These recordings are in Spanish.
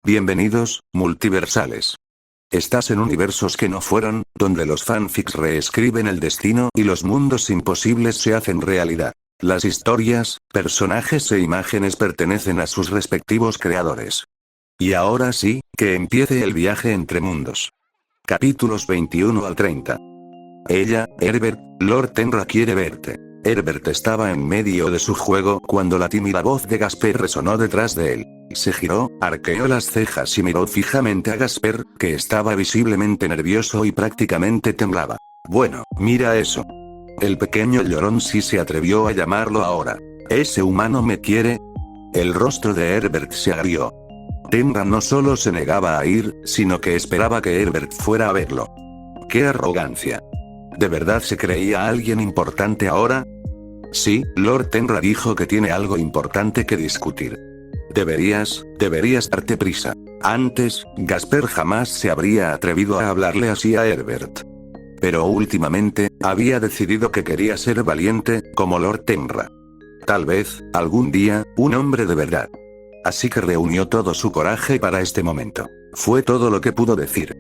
Bienvenidos, multiversales. Estás en universos que no fueron, donde los fanfics reescriben el destino y los mundos imposibles se hacen realidad. Las historias, personajes e imágenes pertenecen a sus respectivos creadores. Y ahora sí, que empiece el viaje entre mundos. Capítulos 21 al 30. Ella, Herbert, Lord Tenra quiere verte. Herbert estaba en medio de su juego cuando la tímida voz de Gasper resonó detrás de él. Se giró, arqueó las cejas y miró fijamente a Gasper, que estaba visiblemente nervioso y prácticamente temblaba. Bueno, mira eso. El pequeño llorón sí se atrevió a llamarlo ahora. ¿Ese humano me quiere? El rostro de Herbert se agrió. Tenra no solo se negaba a ir, sino que esperaba que Herbert fuera a verlo. ¡Qué arrogancia! ¿De verdad se creía alguien importante ahora? Sí, Lord Tenra dijo que tiene algo importante que discutir. Deberías darte prisa. Antes, Gasper jamás se habría atrevido a hablarle así a Herbert. Pero últimamente, había decidido que quería ser valiente, como Lord Tenra. Tal vez, algún día, un hombre de verdad. Así que reunió todo su coraje para este momento. Fue todo lo que pudo decir.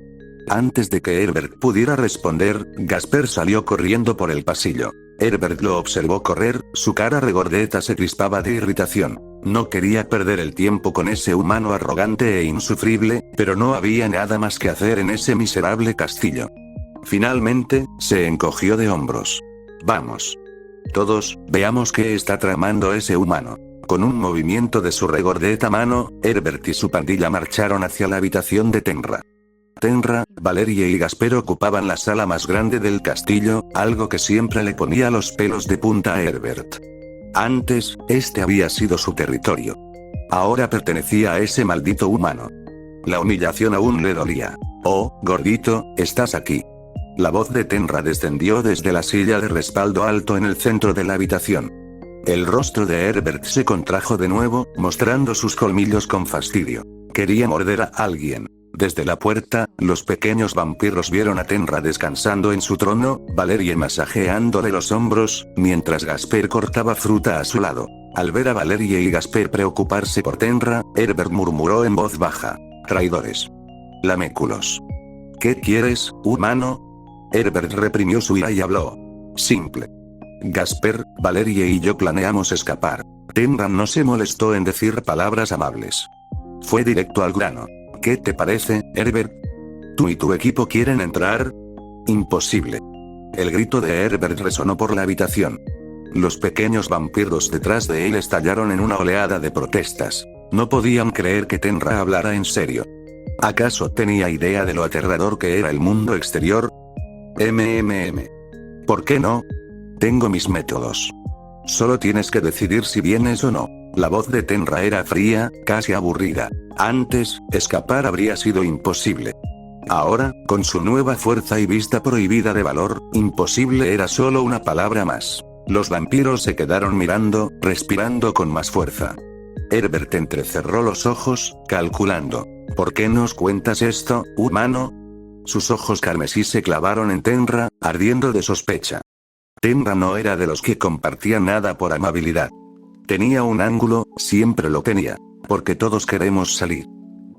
Antes de que Herbert pudiera responder, Gasper salió corriendo por el pasillo. Herbert lo observó correr, su cara regordeta se crispaba de irritación. No quería perder el tiempo con ese humano arrogante e insufrible, pero no había nada más que hacer en ese miserable castillo. Finalmente, se encogió de hombros. Vamos. Todos, veamos qué está tramando ese humano. Con un movimiento de su regordeta mano, Herbert y su pandilla marcharon hacia la habitación de Tenra. Tenra, Valerie y Gasper ocupaban la sala más grande del castillo, algo que siempre le ponía los pelos de punta a Herbert. Antes, este había sido su territorio. Ahora pertenecía a ese maldito humano. La humillación aún le dolía. Oh, gordito, estás aquí. La voz de Tenra descendió desde la silla de respaldo alto en el centro de la habitación. El rostro de Herbert se contrajo de nuevo, mostrando sus colmillos con fastidio. Quería morder a alguien. Desde la puerta, los pequeños vampiros vieron a Tenra descansando en su trono, Valerie masajeándole los hombros, mientras Gasper cortaba fruta a su lado. Al ver a Valerie y Gasper preocuparse por Tenra, Herbert murmuró en voz baja. Traidores. Laméculos. ¿Qué quieres, humano? Herbert reprimió su ira y habló. Simple. Gasper, Valerie y yo planeamos escapar. Tenra no se molestó en decir palabras amables. Fue directo al grano. ¿Qué te parece, Herbert? ¿Tú y tu equipo quieren entrar? Imposible. El grito de Herbert resonó por la habitación. Los pequeños vampiros detrás de él estallaron en una oleada de protestas. No podían creer que Tenra hablara en serio. ¿Acaso tenía idea de lo aterrador que era el mundo exterior? ¿Por qué no? Tengo mis métodos. Solo tienes que decidir si vienes o no. La voz de Tenra era fría, casi aburrida. Antes, escapar habría sido imposible. Ahora, con su nueva fuerza y vista prohibida de valor, imposible era solo una palabra más. Los vampiros se quedaron mirando, respirando con más fuerza. Herbert entrecerró los ojos, calculando. ¿Por qué nos cuentas esto, humano? Sus ojos carmesí se clavaron en Tenra, ardiendo de sospecha. Tenra no era de los que compartían nada por amabilidad. Tenía un ángulo, siempre lo tenía. Porque todos queremos salir.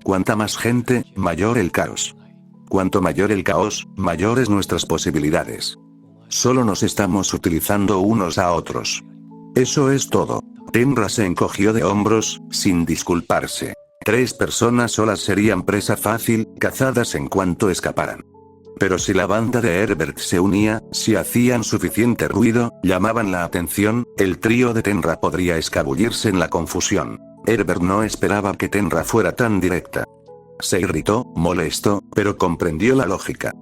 Cuanta más gente, mayor el caos. Cuanto mayor el caos, mayores nuestras posibilidades. Solo nos estamos utilizando unos a otros. Eso es todo. Tenra se encogió de hombros, sin disculparse. 3 personas solas serían presa fácil, cazadas en cuanto escaparan. Pero si la banda de Herbert se unía, si hacían suficiente ruido, llamaban la atención, el trío de Tenra podría escabullirse en la confusión. Herbert no esperaba que Tenra fuera tan directa. Se irritó, molesto, pero comprendió la lógica.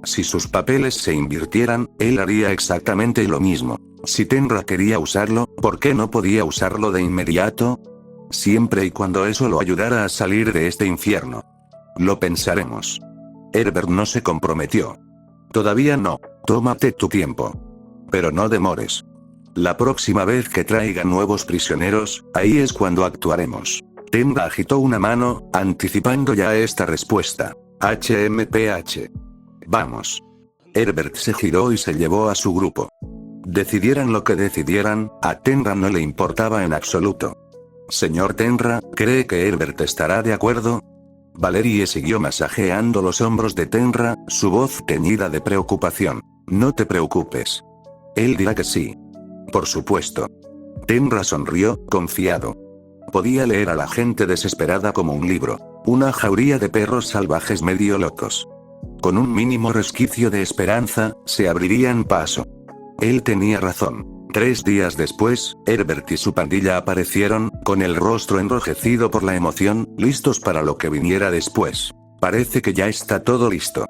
Si sus papeles se invirtieran, él haría exactamente lo mismo. Si Tenra quería usarlo, ¿por qué no podía usarlo de inmediato? Siempre y cuando eso lo ayudara a salir de este infierno. Lo pensaremos. Herbert no se comprometió. Todavía no, tómate tu tiempo. Pero no demores. La próxima vez que traigan nuevos prisioneros, ahí es cuando actuaremos. Tenra agitó una mano, anticipando ya esta respuesta. HMPH. Vamos. Herbert se giró y se llevó a su grupo. Decidieran lo que decidieran, a Tenra no le importaba en absoluto. Señor Tenra, ¿cree que Herbert estará de acuerdo? Valerie siguió masajeando los hombros de Tenra, su voz teñida de preocupación. No te preocupes. Él dirá que sí. Por supuesto. Tenra sonrió, confiado. Podía leer a la gente desesperada como un libro. Una jauría de perros salvajes medio locos. Con un mínimo resquicio de esperanza, se abrirían paso. Él tenía razón. 3 días después, Herbert y su pandilla aparecieron, con el rostro enrojecido por la emoción, listos para lo que viniera después. Parece que ya está todo listo.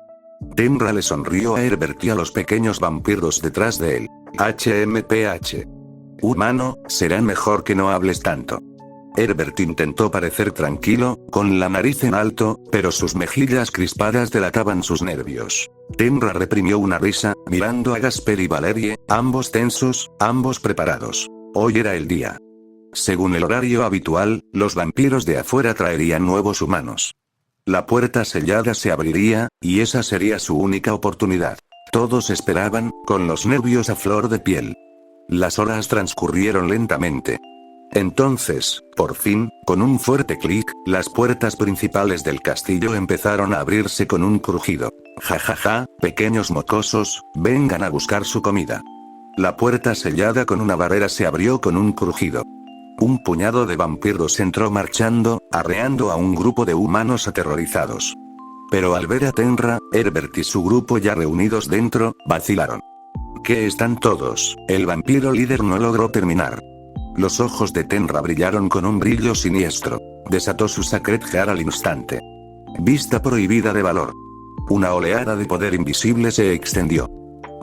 Tenra le sonrió a Herbert y a los pequeños vampiros detrás de él. HMPH. Humano, será mejor que no hables tanto. Herbert intentó parecer tranquilo, con la nariz en alto, pero sus mejillas crispadas delataban sus nervios. Tenra reprimió una risa, mirando a Gasper y Valerie, ambos tensos, ambos preparados. Hoy era el día. Según el horario habitual, los vampiros de afuera traerían nuevos humanos. La puerta sellada se abriría, y esa sería su única oportunidad. Todos esperaban, con los nervios a flor de piel. Las horas transcurrieron lentamente. Entonces, por fin, con un fuerte clic, las puertas principales del castillo empezaron a abrirse con un crujido. Ja ja ja, pequeños mocosos, vengan a buscar su comida. La puerta sellada con una barrera se abrió con un crujido. Un puñado de vampiros entró marchando, arreando a un grupo de humanos aterrorizados. Pero al ver a Tenra, Herbert y su grupo ya reunidos dentro, vacilaron. ¿Qué están todos? El vampiro líder no logró terminar. Los ojos de Tenra brillaron con un brillo siniestro. Desató su Sacred Heart al instante. Vista prohibida de valor. Una oleada de poder invisible se extendió.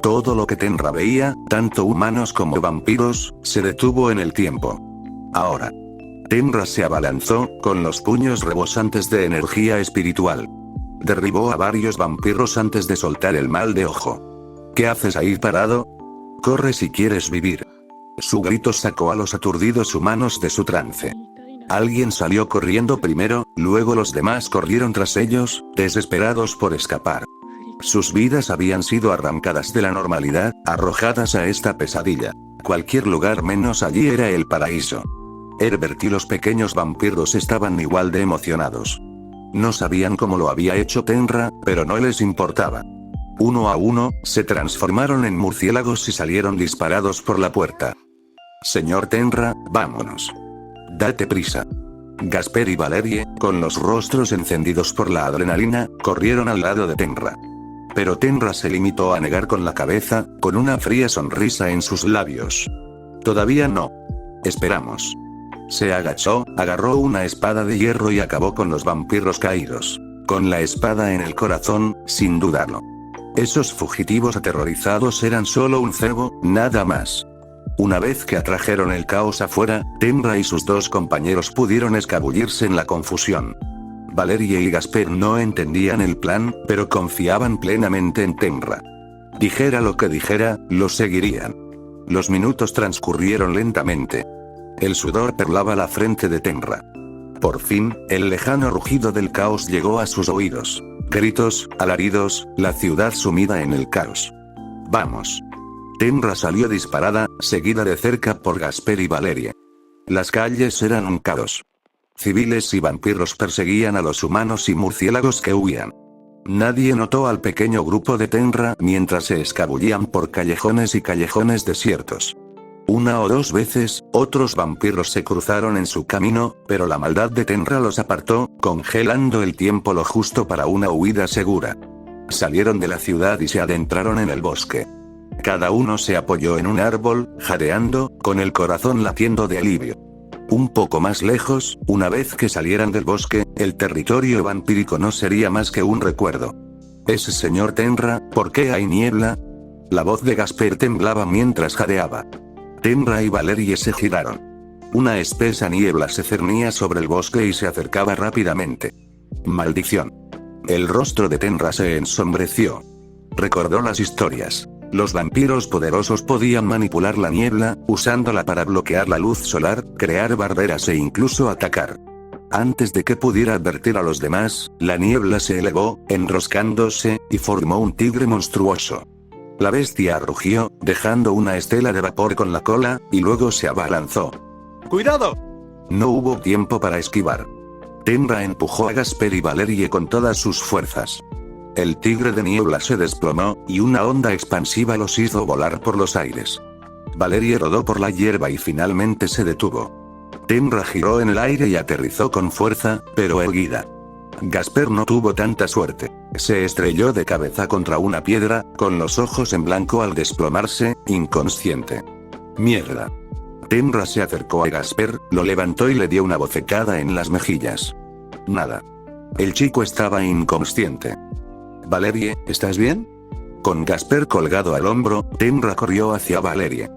Todo lo que Tenra veía, tanto humanos como vampiros, se detuvo en el tiempo. Ahora. Tenra se abalanzó, con los puños rebosantes de energía espiritual. Derribó a varios vampiros antes de soltar el mal de ojo. ¿Qué haces ahí parado? Corre si quieres vivir. Su grito sacó a los aturdidos humanos de su trance. Alguien salió corriendo primero, luego los demás corrieron tras ellos, desesperados por escapar. Sus vidas habían sido arrancadas de la normalidad, arrojadas a esta pesadilla. Cualquier lugar menos allí era el paraíso. Herbert y los pequeños vampiros estaban igual de emocionados. No sabían cómo lo había hecho Tenra, pero no les importaba. Uno a uno, se transformaron en murciélagos y salieron disparados por la puerta. Señor Tenra, vámonos. Date prisa. Gasper y Valerie, con los rostros encendidos por la adrenalina, corrieron al lado de Tenra. Pero Tenra se limitó a negar con la cabeza, con una fría sonrisa en sus labios. Todavía no. Esperamos. Se agachó, agarró una espada de hierro y acabó con los vampiros caídos. Con la espada en el corazón, sin dudarlo. Esos fugitivos aterrorizados eran solo un cebo, nada más. Una vez que atrajeron el caos afuera, Tenra y sus 2 compañeros pudieron escabullirse en la confusión. Valerie y Gasper no entendían el plan, pero confiaban plenamente en Tenra. Dijera lo que dijera, lo seguirían. Los minutos transcurrieron lentamente. El sudor perlaba la frente de Tenra. Por fin, el lejano rugido del caos llegó a sus oídos. Gritos, alaridos, la ciudad sumida en el caos. Vamos. Tenra salió disparada, seguida de cerca por Gasper y Valerie. Las calles eran un caos. Civiles y vampiros perseguían a los humanos y murciélagos que huían. Nadie notó al pequeño grupo de Tenra mientras se escabullían por callejones y callejones desiertos. 1 o 2 veces, otros vampiros se cruzaron en su camino, pero la maldad de Tenra los apartó, congelando el tiempo lo justo para una huida segura. Salieron de la ciudad y se adentraron en el bosque. Cada uno se apoyó en un árbol, jadeando, con el corazón latiendo de alivio. Un poco más lejos, una vez que salieran del bosque, el territorio vampírico no sería más que un recuerdo. Ese señor Tenra, ¿por qué hay niebla? La voz de Gasper temblaba mientras jadeaba. Tenra y Valerie se giraron. Una espesa niebla se cernía sobre el bosque y se acercaba rápidamente. Maldición. El rostro de Tenra se ensombreció. Recordó las historias. Los vampiros poderosos podían manipular la niebla, usándola para bloquear la luz solar, crear barreras e incluso atacar. Antes de que pudiera advertir a los demás, la niebla se elevó, enroscándose, y formó un tigre monstruoso. La bestia rugió, dejando una estela de vapor con la cola, y luego se abalanzó. ¡Cuidado! No hubo tiempo para esquivar. Tenra empujó a Gasper y Valerie con todas sus fuerzas. El tigre de niebla se desplomó, y una onda expansiva los hizo volar por los aires. Valerie rodó por la hierba y finalmente se detuvo. Tenra giró en el aire y aterrizó con fuerza, pero erguida. Gasper no tuvo tanta suerte. Se estrelló de cabeza contra una piedra, con los ojos en blanco al desplomarse, inconsciente. ¡Mierda! Tenra se acercó a Gasper, lo levantó y le dio una bofetada en las mejillas. Nada. El chico estaba inconsciente. Valerie, ¿estás bien? Con Gasper colgado al hombro, Tenra corrió hacia Valerie.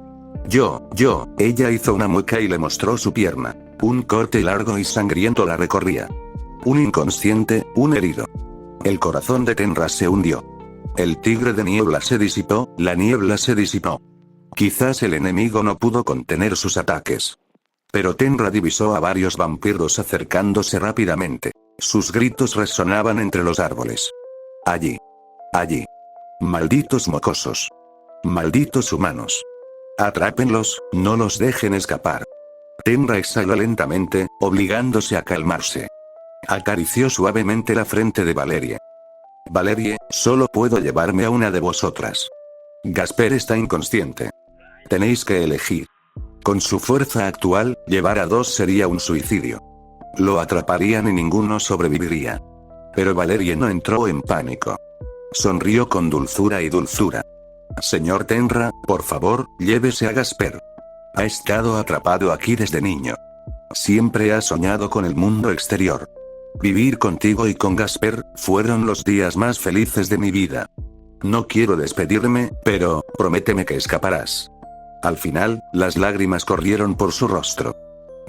Ella hizo una mueca y le mostró su pierna. Un corte largo y sangriento la recorría. Un inconsciente, un herido. El corazón de Tenra se hundió. El tigre de niebla se disipó, la niebla se disipó. Quizás el enemigo no pudo contener sus ataques. Pero Tenra divisó a varios vampiros acercándose rápidamente. Sus gritos resonaban entre los árboles. Allí. Allí. Malditos mocosos. Malditos humanos. Atrápenlos, no los dejen escapar. Tenra exhaló lentamente, obligándose a calmarse. Acarició suavemente la frente de Valerie. Valerie, solo puedo llevarme a una de vosotras. Gasper está inconsciente. Tenéis que elegir. Con su fuerza actual, llevar a dos sería un suicidio. Lo atraparían y ninguno sobreviviría. Pero Valerie no entró en pánico. Sonrió con dulzura y dulzura. Señor Tenra, por favor, llévese a Gasper. Ha estado atrapado aquí desde niño. Siempre ha soñado con el mundo exterior. Vivir contigo y con Gasper fueron los días más felices de mi vida. No quiero despedirme, pero prométeme que escaparás. Al final, las lágrimas corrieron por su rostro.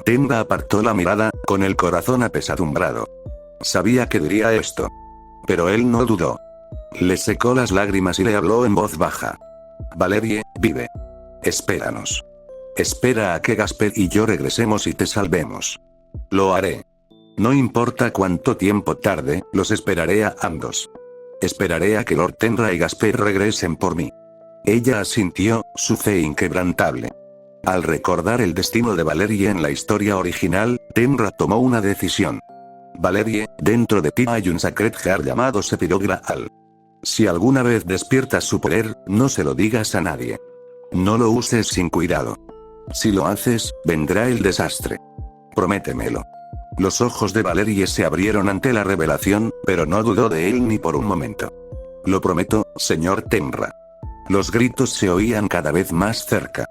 Tenra apartó la mirada, con el corazón apesadumbrado. Sabía que diría esto. Pero él no dudó. Le secó las lágrimas y le habló en voz baja. Valerie, vive. Espéranos. Espera a que Gasper y yo regresemos y te salvemos. Lo haré. No importa cuánto tiempo tarde, los esperaré a ambos. Esperaré a que Lord Tenra y Gasper regresen por mí. Ella asintió, su fe inquebrantable. Al recordar el destino de Valerie en la historia original, Tenra tomó una decisión. Valerie, dentro de ti hay un Sacred Heart llamado Sephiroth Graal. Si alguna vez despiertas su poder, no se lo digas a nadie. No lo uses sin cuidado. Si lo haces, vendrá el desastre. Prométemelo. Los ojos de Valerie se abrieron ante la revelación, pero no dudó de él ni por un momento. Lo prometo, señor Tenra. Los gritos se oían cada vez más cerca.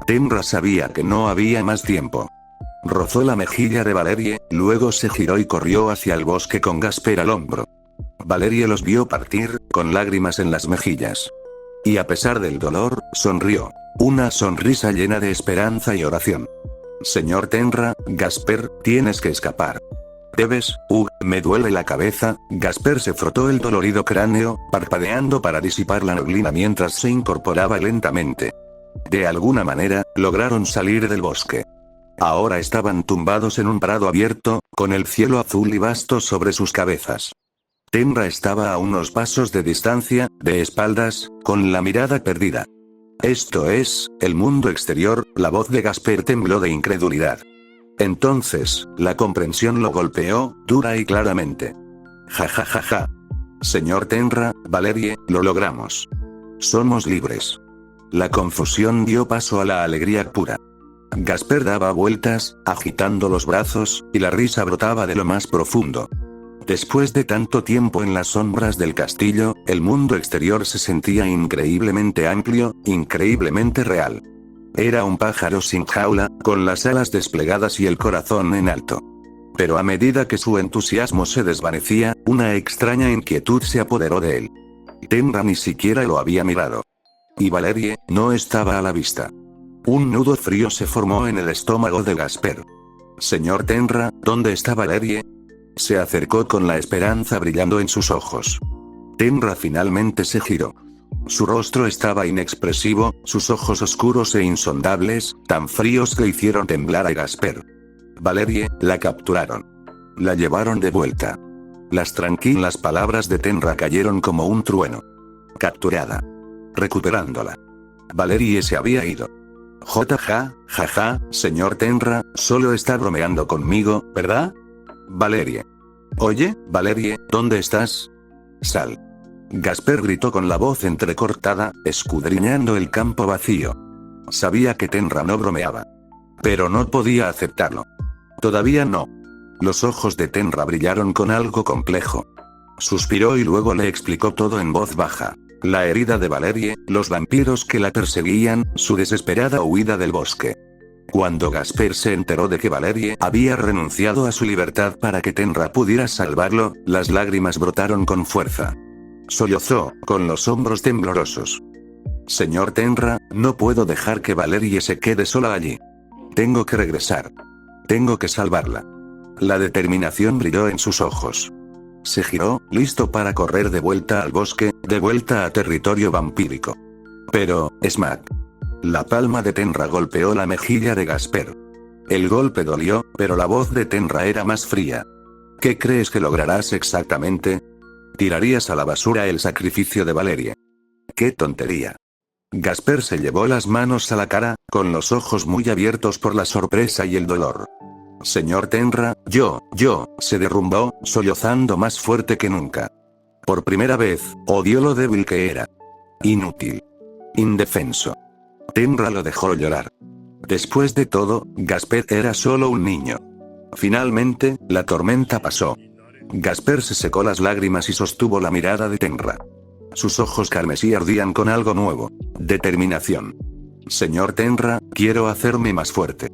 Tenra sabía que no había más tiempo. Rozó la mejilla de Valerie, luego se giró y corrió hacia el bosque con Gasper al hombro. Valerie los vio partir, con lágrimas en las mejillas. Y a pesar del dolor, sonrió. Una sonrisa llena de esperanza y oración. Señor Tenra, Gasper, tienes que escapar. Debes, me duele la cabeza. Gasper se frotó el dolorido cráneo, parpadeando para disipar la neblina mientras se incorporaba lentamente. De alguna manera, lograron salir del bosque. Ahora estaban tumbados en un prado abierto, con el cielo azul y vasto sobre sus cabezas. Tenra estaba a unos pasos de distancia, de espaldas, con la mirada perdida. Esto es, el mundo exterior. La voz de Gasper tembló de incredulidad. Entonces, la comprensión lo golpeó, dura y claramente. Ja ja ja ja. Señor Tenra, Valerie, lo logramos. Somos libres. La confusión dio paso a la alegría pura. Gasper daba vueltas, agitando los brazos, y la risa brotaba de lo más profundo. Después de tanto tiempo en las sombras del castillo, el mundo exterior se sentía increíblemente amplio, increíblemente real. Era un pájaro sin jaula, con las alas desplegadas y el corazón en alto. Pero a medida que su entusiasmo se desvanecía, una extraña inquietud se apoderó de él. Tenra ni siquiera lo había mirado. Y Valerie no estaba a la vista. Un nudo frío se formó en el estómago de Gasper. Señor Tenra, ¿dónde está Valerie? Se acercó con la esperanza brillando en sus ojos. Tenra finalmente se giró. Su rostro estaba inexpresivo, sus ojos oscuros e insondables, tan fríos que hicieron temblar a Gasper. Valerie, la capturaron. La llevaron de vuelta. Las tranquilas palabras de Tenra cayeron como un trueno. Capturada. Recuperándola. Valerie se había ido. Jaja, señor Tenra, solo está bromeando conmigo, ¿verdad? Valerie. Oye, Valerie, ¿dónde estás? Sal. Gasper gritó con la voz entrecortada, escudriñando el campo vacío. Sabía que Tenra no bromeaba. Pero no podía aceptarlo. Todavía no. Los ojos de Tenra brillaron con algo complejo. Suspiró y luego le explicó todo en voz baja. La herida de Valerie, los vampiros que la perseguían, su desesperada huida del bosque. Cuando Gasper se enteró de que Valerie había renunciado a su libertad para que Tenra pudiera salvarlo, las lágrimas brotaron con fuerza. Sollozó, con los hombros temblorosos. Señor Tenra, no puedo dejar que Valerie se quede sola allí. Tengo que regresar. Tengo que salvarla. La determinación brilló en sus ojos. Se giró, listo para correr de vuelta al bosque, de vuelta a territorio vampírico. Pero, Smack. La palma de Tenra golpeó la mejilla de Gasper. El golpe dolió, pero la voz de Tenra era más fría. ¿Qué crees que lograrás exactamente? ¿Tirarías a la basura el sacrificio de Valerie? ¡Qué tontería! Gasper se llevó las manos a la cara, con los ojos muy abiertos por la sorpresa y el dolor. Señor Tenra, se derrumbó, sollozando más fuerte que nunca. Por primera vez, odió lo débil que era. Inútil. Indefenso. Tenra lo dejó llorar. Después de todo, Gasper era solo un niño. Finalmente, la tormenta pasó. Gasper se secó las lágrimas y sostuvo la mirada de Tenra. Sus ojos carmesí ardían con algo nuevo. Determinación. Señor Tenra, quiero hacerme más fuerte.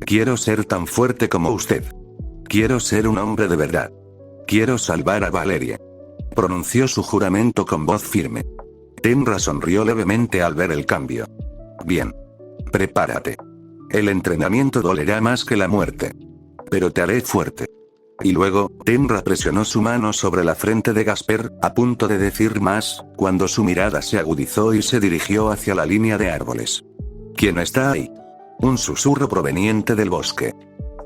Quiero ser tan fuerte como usted. Quiero ser un hombre de verdad. Quiero salvar a Valerie. Pronunció su juramento con voz firme. Tenra sonrió levemente al ver el cambio. Bien. Prepárate. El entrenamiento dolerá más que la muerte. Pero te haré fuerte. Y luego, Tenra presionó su mano sobre la frente de Gasper, a punto de decir más, cuando su mirada se agudizó y se dirigió hacia la línea de árboles. ¿Quién está ahí? Un susurro proveniente del bosque.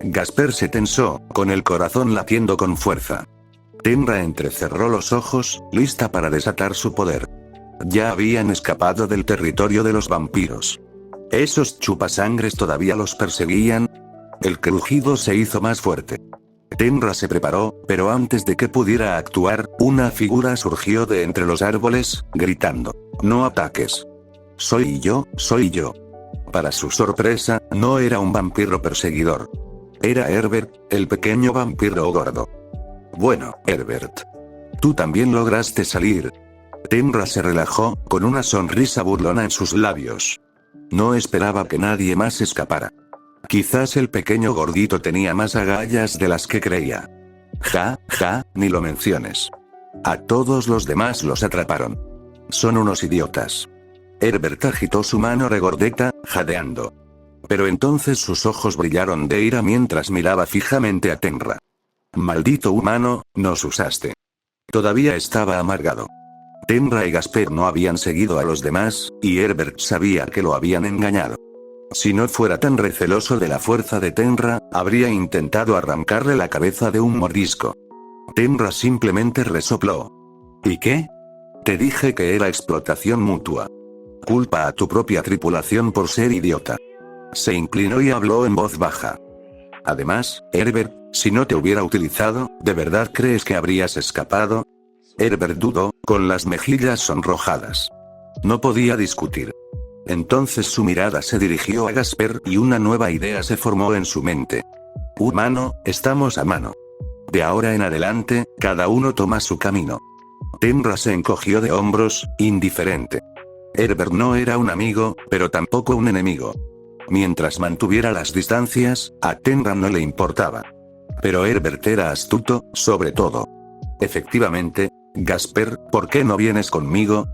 Gasper se tensó, con el corazón latiendo con fuerza. Tenra entrecerró los ojos, lista para desatar su poder. Ya habían escapado del territorio de los vampiros. ¿Esos chupasangres todavía los perseguían? El crujido se hizo más fuerte. Tenra se preparó, pero antes de que pudiera actuar, una figura surgió de entre los árboles, gritando: «No ataques. Soy yo, soy yo». Para su sorpresa, no era un vampiro perseguidor. Era Herbert, el pequeño vampiro gordo. «Bueno, Herbert. Tú también lograste salir». Tenra se relajó, con una sonrisa burlona en sus labios. No esperaba que nadie más escapara. Quizás el pequeño gordito tenía más agallas de las que creía. Ni lo menciones. A todos los demás los atraparon. Son unos idiotas. Herbert agitó su mano regordeta, jadeando. Pero entonces sus ojos brillaron de ira mientras miraba fijamente a Tenra. Maldito humano, nos usaste. Todavía estaba amargado. Tenra y Gasper no habían seguido a los demás, y Herbert sabía que lo habían engañado. Si no fuera tan receloso de la fuerza de Tenra, habría intentado arrancarle la cabeza de un mordisco. Tenra simplemente resopló. ¿Y qué? Te dije que era explotación mutua. Culpa a tu propia tripulación por ser idiota. Se inclinó y habló en voz baja. Además, Herbert, si no te hubiera utilizado, ¿de verdad crees que habrías escapado? Herbert dudó, con las mejillas sonrojadas. No podía discutir. Entonces su mirada se dirigió a Gasper y una nueva idea se formó en su mente. Humano, estamos a mano. De ahora en adelante, cada uno toma su camino. Tenra se encogió de hombros, indiferente. Herbert no era un amigo, pero tampoco un enemigo. Mientras mantuviera las distancias, a Tenra no le importaba. Pero Herbert era astuto, sobre todo. Efectivamente, Gasper, ¿por qué no vienes conmigo?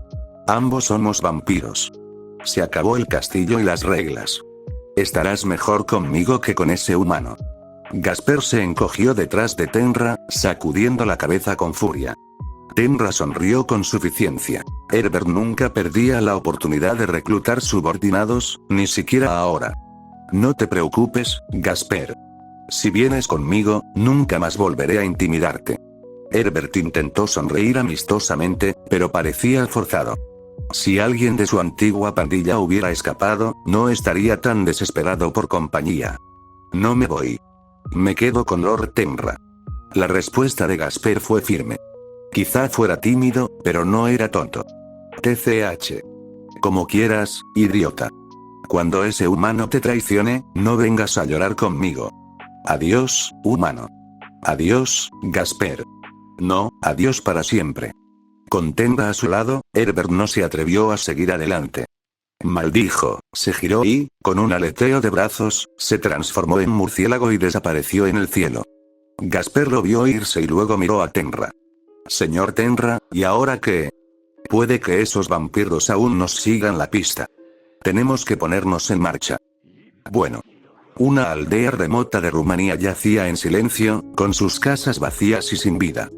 Ambos somos vampiros. Se acabó el castillo y las reglas. Estarás mejor conmigo que con ese humano. Gasper se encogió detrás de Tenra, sacudiendo la cabeza con furia. Tenra sonrió con suficiencia. Herbert nunca perdía la oportunidad de reclutar subordinados, ni siquiera ahora. No te preocupes, Gasper. Si vienes conmigo, nunca más volveré a intimidarte. Herbert intentó sonreír amistosamente, pero parecía forzado. Si alguien de su antigua pandilla hubiera escapado, no estaría tan desesperado por compañía. No me voy. Me quedo con Lord Tenra. La respuesta de Gasper fue firme. Quizá fuera tímido, pero no era tonto. TCH. Como quieras, idiota. Cuando ese humano te traicione, no vengas a llorar conmigo. Adiós, humano. Adiós, Gasper. No, adiós para siempre. Con Tenra a su lado, Herbert no se atrevió a seguir adelante. Maldijo, se giró y, con un aleteo de brazos, se transformó en murciélago y desapareció en el cielo. Gasper lo vio irse y luego miró a Tenra. Señor Tenra, ¿y ahora qué? Puede que esos vampiros aún nos sigan la pista. Tenemos que ponernos en marcha. Bueno. Una aldea remota de Rumanía yacía en silencio, con sus casas vacías y sin vida.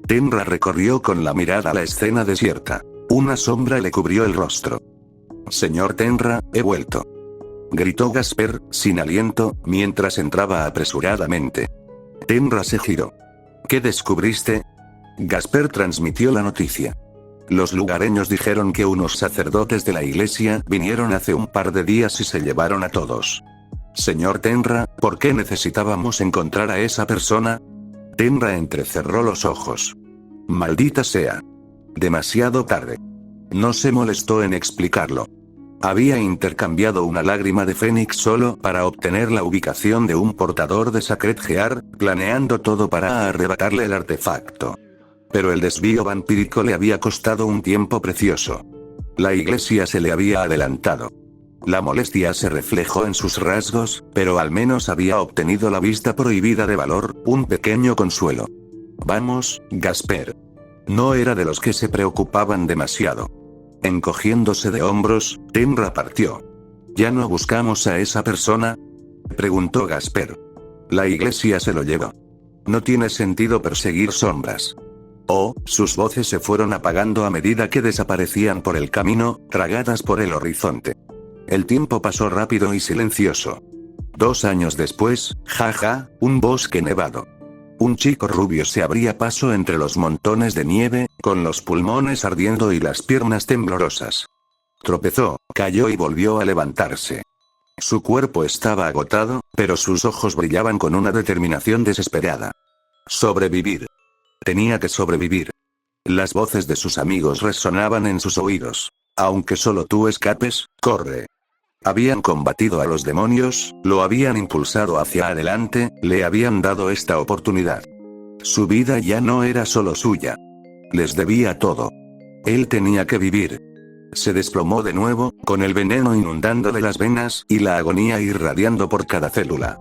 Tenra recorrió con la mirada la escena desierta. Una sombra le cubrió el rostro. Señor Tenra, he vuelto. Gritó Gasper, sin aliento, mientras entraba apresuradamente. Tenra se giró. ¿Qué descubriste? Gasper transmitió la noticia. Los lugareños dijeron que unos sacerdotes de la iglesia vinieron hace un par de días y se llevaron a todos. Señor Tenra, ¿por qué necesitábamos encontrar a esa persona? Tenra entrecerró los ojos. Maldita sea. Demasiado tarde. No se molestó en explicarlo. Había intercambiado una lágrima de fénix solo para obtener la ubicación de un portador de Sacred Gear, planeando todo para arrebatarle el artefacto. Pero el desvío vampírico le había costado un tiempo precioso. La iglesia se le había adelantado. La molestia se reflejó en sus rasgos, pero al menos había obtenido la vista prohibida de valor, un pequeño consuelo. Vamos, Gasper. No era de los que se preocupaban demasiado. Encogiéndose de hombros, Tenra partió. ¿Ya no buscamos a esa persona? Preguntó Gasper. La iglesia se lo llevó. No tiene sentido perseguir sombras. Oh, sus voces se fueron apagando a medida que desaparecían por el camino, tragadas por el horizonte. El tiempo pasó rápido y silencioso. 2 años después, jaja, un bosque nevado. Un chico rubio se abría paso entre los montones de nieve, con los pulmones ardiendo y las piernas temblorosas. Tropezó, cayó y volvió a levantarse. Su cuerpo estaba agotado, pero sus ojos brillaban con una determinación desesperada. Sobrevivir. Tenía que sobrevivir. Las voces de sus amigos resonaban en sus oídos. Aunque solo tú escapes, corre. Habían combatido a los demonios, lo habían impulsado hacia adelante, le habían dado esta oportunidad. Su vida ya no era solo suya. Les debía todo. Él tenía que vivir. Se desplomó de nuevo, con el veneno inundándole las venas y la agonía irradiando por cada célula.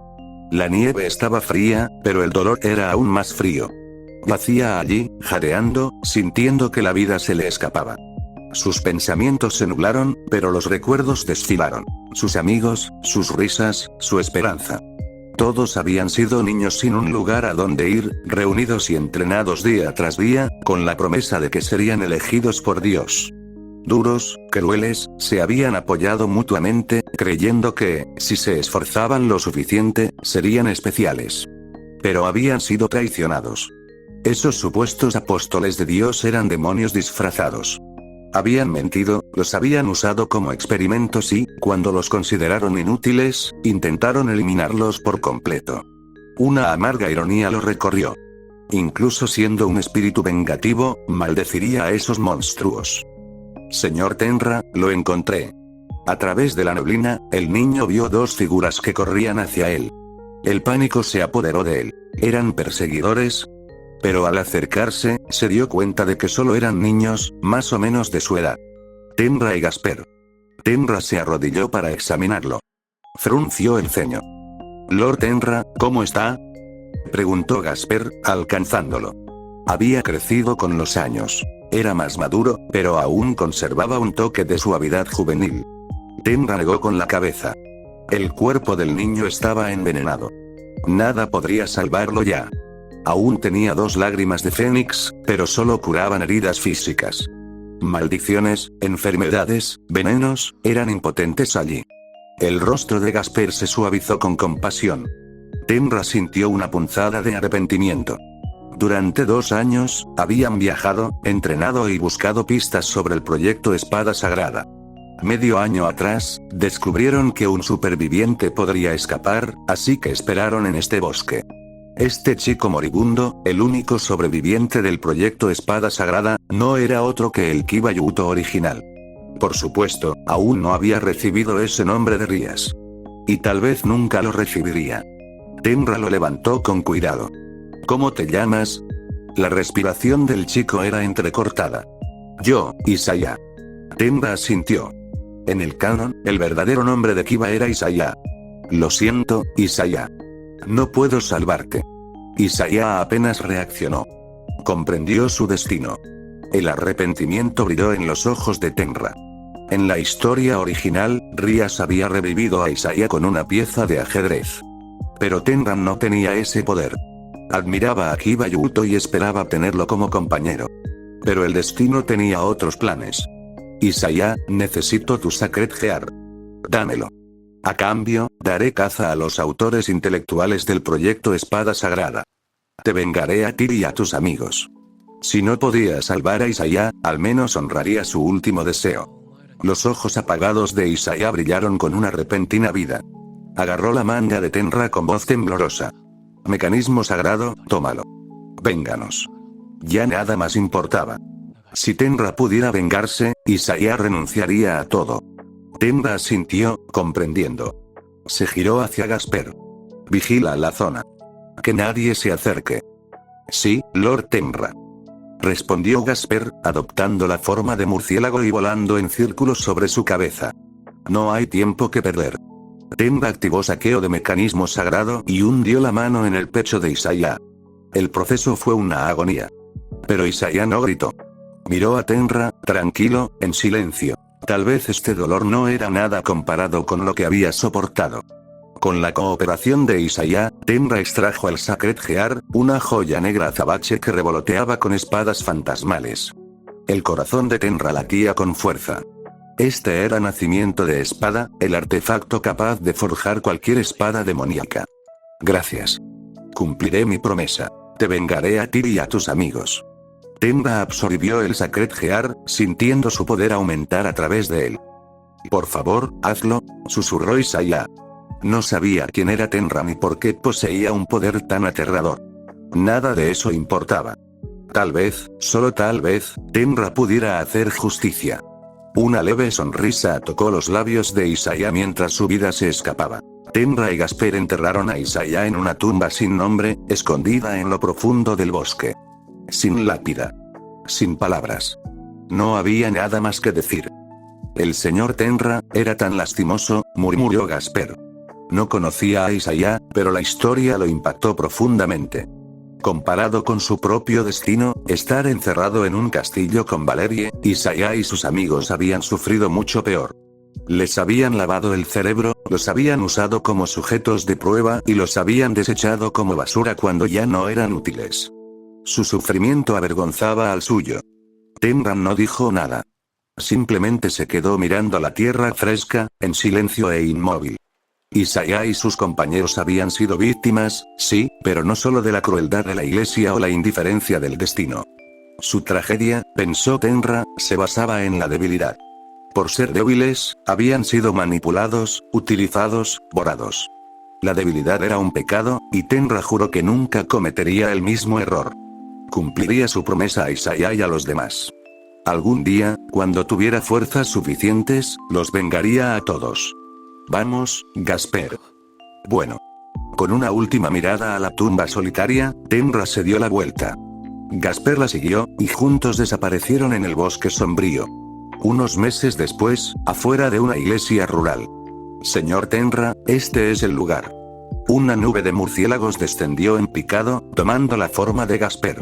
La nieve estaba fría, pero el dolor era aún más frío. Yacía allí, jadeando, sintiendo que la vida se le escapaba. Sus pensamientos se nublaron, pero los recuerdos desfilaron. Sus amigos, sus risas, su esperanza. Todos habían sido niños sin un lugar a donde ir, reunidos y entrenados día tras día, con la promesa de que serían elegidos por Dios. Duros, crueles, se habían apoyado mutuamente, creyendo que, si se esforzaban lo suficiente, serían especiales. Pero habían sido traicionados. Esos supuestos apóstoles de Dios eran demonios disfrazados. Habían mentido, los habían usado como experimentos y, cuando los consideraron inútiles, intentaron eliminarlos por completo. Una amarga ironía lo recorrió. Incluso siendo un espíritu vengativo, maldeciría a esos monstruos. Señor Tenra, lo encontré. A través de la neblina, el niño vio 2 figuras que corrían hacia él. El pánico se apoderó de él. ¿Eran perseguidores? Pero al acercarse, se dio cuenta de que solo eran niños, más o menos de su edad. Tenra y Gasper. Tenra se arrodilló para examinarlo. Frunció el ceño. Lord Tenra, ¿cómo está? Preguntó Gasper, alcanzándolo. Había crecido con los años. Era más maduro, pero aún conservaba un toque de suavidad juvenil. Tenra negó con la cabeza. El cuerpo del niño estaba envenenado. Nada podría salvarlo ya. Aún tenía 2 lágrimas de fénix, pero solo curaban heridas físicas. Maldiciones, enfermedades, venenos, eran impotentes allí. El rostro de Gasper se suavizó con compasión. Tenra sintió una punzada de arrepentimiento. Durante 2 años, habían viajado, entrenado y buscado pistas sobre el proyecto Espada Sagrada. Medio año atrás, descubrieron que un superviviente podría escapar, así que esperaron en este bosque. Este chico moribundo, el único sobreviviente del proyecto Espada Sagrada, no era otro que el Kiba Yuto original. Por supuesto, aún no había recibido ese nombre de Rías. Y tal vez nunca lo recibiría. Tenra lo levantó con cuidado. ¿Cómo te llamas? La respiración del chico era entrecortada. Yo, Isaya. Tenra asintió. En el canon, el verdadero nombre de Kiba era Isaya. Lo siento, Isaya. No puedo salvarte. Isaya apenas reaccionó. Comprendió su destino. El arrepentimiento brilló en los ojos de Tenra. En la historia original, Rías había revivido a Isaya con una pieza de ajedrez. Pero Tenra no tenía ese poder. Admiraba a Kiba Yuto y esperaba tenerlo como compañero. Pero el destino tenía otros planes. Isaya, necesito tu Sacred Gear. Dámelo. A cambio, daré caza a los autores intelectuales del proyecto Espada Sagrada. Te vengaré a ti y a tus amigos. Si no podía salvar a Isaya, al menos honraría su último deseo. Los ojos apagados de Isaya brillaron con una repentina vida. Agarró la manga de Tenra con voz temblorosa. Mecanismo sagrado, tómalo. Vénganos. Ya nada más importaba. Si Tenra pudiera vengarse, Isaya renunciaría a todo. Tenra asintió, comprendiendo. Se giró hacia Gasper. Vigila la zona. Que nadie se acerque. Sí, Lord Tenra. Respondió Gasper, adoptando la forma de murciélago y volando en círculos sobre su cabeza. No hay tiempo que perder. Tenra activó saqueo de mecanismo sagrado y hundió la mano en el pecho de Isaya. El proceso fue una agonía. Pero Isaya no gritó. Miró a Tenra, tranquilo, en silencio. Tal vez este dolor no era nada comparado con lo que había soportado. Con la cooperación de Isaya, Tenra extrajo el Sacred Gear, una joya negra azabache que revoloteaba con espadas fantasmales. El corazón de Tenra latía con fuerza. Este era Nacimiento de Espada, el artefacto capaz de forjar cualquier espada demoníaca. Gracias. Cumpliré mi promesa. Te vengaré a ti y a tus amigos. Tenra absorbió el Sacred Gear, sintiendo su poder aumentar a través de él. Por favor, hazlo, susurró Isaya. No sabía quién era Tenra ni por qué poseía un poder tan aterrador. Nada de eso importaba. Tal vez, solo tal vez, Tenra pudiera hacer justicia. Una leve sonrisa tocó los labios de Isaya mientras su vida se escapaba. Tenra y Gasper enterraron a Isaya en una tumba sin nombre, escondida en lo profundo del bosque. Sin lápida. Sin palabras. No había nada más que decir. El señor Tenra era tan lastimoso, murmuró Gasper. No conocía a Isaya, pero la historia lo impactó profundamente. Comparado con su propio destino, estar encerrado en un castillo con Valerie, Isaya y sus amigos habían sufrido mucho peor. Les habían lavado el cerebro, los habían usado como sujetos de prueba y los habían desechado como basura cuando ya no eran útiles. Su sufrimiento avergonzaba al suyo. Tenra no dijo nada. Simplemente se quedó mirando la tierra fresca, en silencio e inmóvil. Isaya y sus compañeros habían sido víctimas, sí, pero no solo de la crueldad de la iglesia o la indiferencia del destino. Su tragedia, pensó Tenra, se basaba en la debilidad. Por ser débiles, habían sido manipulados, utilizados, borrados. La debilidad era un pecado, y Tenra juró que nunca cometería el mismo error. Cumpliría su promesa a Isaya y a los demás. Algún día, cuando tuviera fuerzas suficientes, los vengaría a todos. Vamos, Gasper. Bueno. Con una última mirada a la tumba solitaria, Tenra se dio la vuelta. Gasper la siguió, y juntos desaparecieron en el bosque sombrío. Unos meses después, afuera de una iglesia rural. Señor Tenra, este es el lugar. Una nube de murciélagos descendió en picado, tomando la forma de Gasper.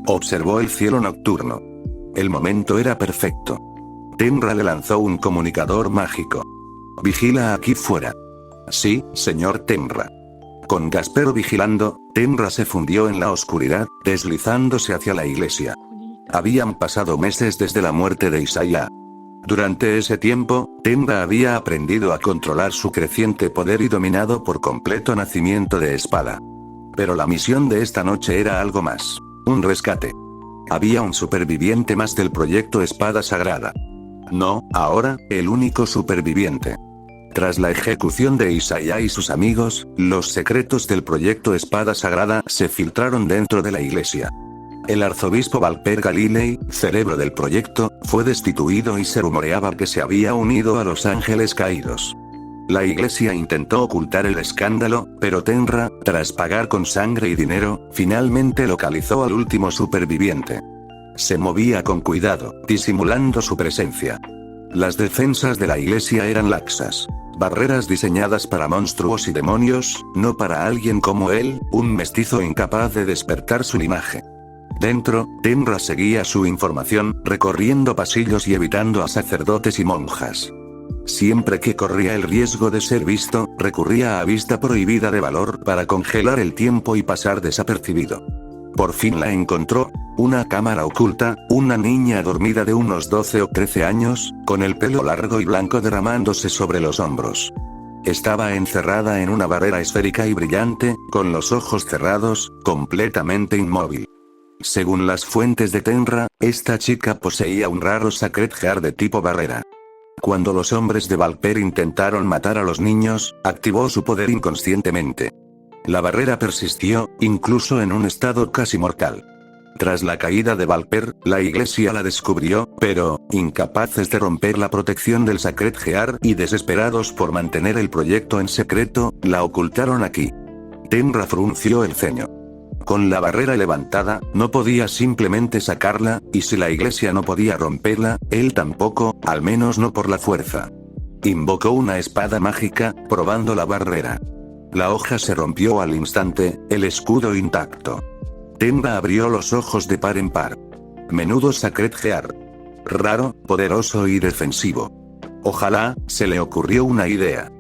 Observó el cielo nocturno. El momento era perfecto. Tenra le lanzó un comunicador mágico. Vigila aquí fuera. Sí, señor Tenra. Con Gasper vigilando, Tenra se fundió en la oscuridad, deslizándose hacia la iglesia. Habían pasado meses desde la muerte de Isaya. Durante ese tiempo, Tenra había aprendido a controlar su creciente poder y dominado por completo Nacimiento de Espada. Pero la misión de esta noche era algo más. Un rescate. Había un superviviente más del proyecto Espada Sagrada. No, ahora, el único superviviente. Tras la ejecución de Isaiah y sus amigos, los secretos del proyecto Espada Sagrada se filtraron dentro de la iglesia. El arzobispo Valper Galilei, cerebro del proyecto, fue destituido y se rumoreaba que se había unido a los ángeles caídos. La iglesia intentó ocultar el escándalo, pero Tenra, tras pagar con sangre y dinero, finalmente localizó al último superviviente. Se movía con cuidado, disimulando su presencia. Las defensas de la iglesia eran laxas. Barreras diseñadas para monstruos y demonios, no para alguien como él, un mestizo incapaz de despertar su linaje. Dentro, Tenra seguía su información, recorriendo pasillos y evitando a sacerdotes y monjas. Siempre que corría el riesgo de ser visto, recurría a vista prohibida de valor para congelar el tiempo y pasar desapercibido. Por fin la encontró. Una cámara oculta, una niña dormida de unos 12 o 13 años, con el pelo largo y blanco derramándose sobre los hombros. Estaba encerrada en una barrera esférica y brillante, con los ojos cerrados, completamente inmóvil. Según las fuentes de Tenra, esta chica poseía un raro Sacred Heart de tipo barrera. Cuando los hombres de Valper intentaron matar a los niños, activó su poder inconscientemente. La barrera persistió, incluso en un estado casi mortal. Tras la caída de Valper, la iglesia la descubrió, pero, incapaces de romper la protección del Sacred Heart y desesperados por mantener el proyecto en secreto, la ocultaron aquí. Tenra frunció el ceño. Con la barrera levantada, no podía simplemente sacarla, y si la iglesia no podía romperla, él tampoco, al menos no por la fuerza. Invocó una espada mágica, probando la barrera. La hoja se rompió al instante, el escudo intacto. Tenra abrió los ojos de par en par. Menudo Sacred Heart. Raro, poderoso y defensivo. Ojalá, se le ocurrió una idea.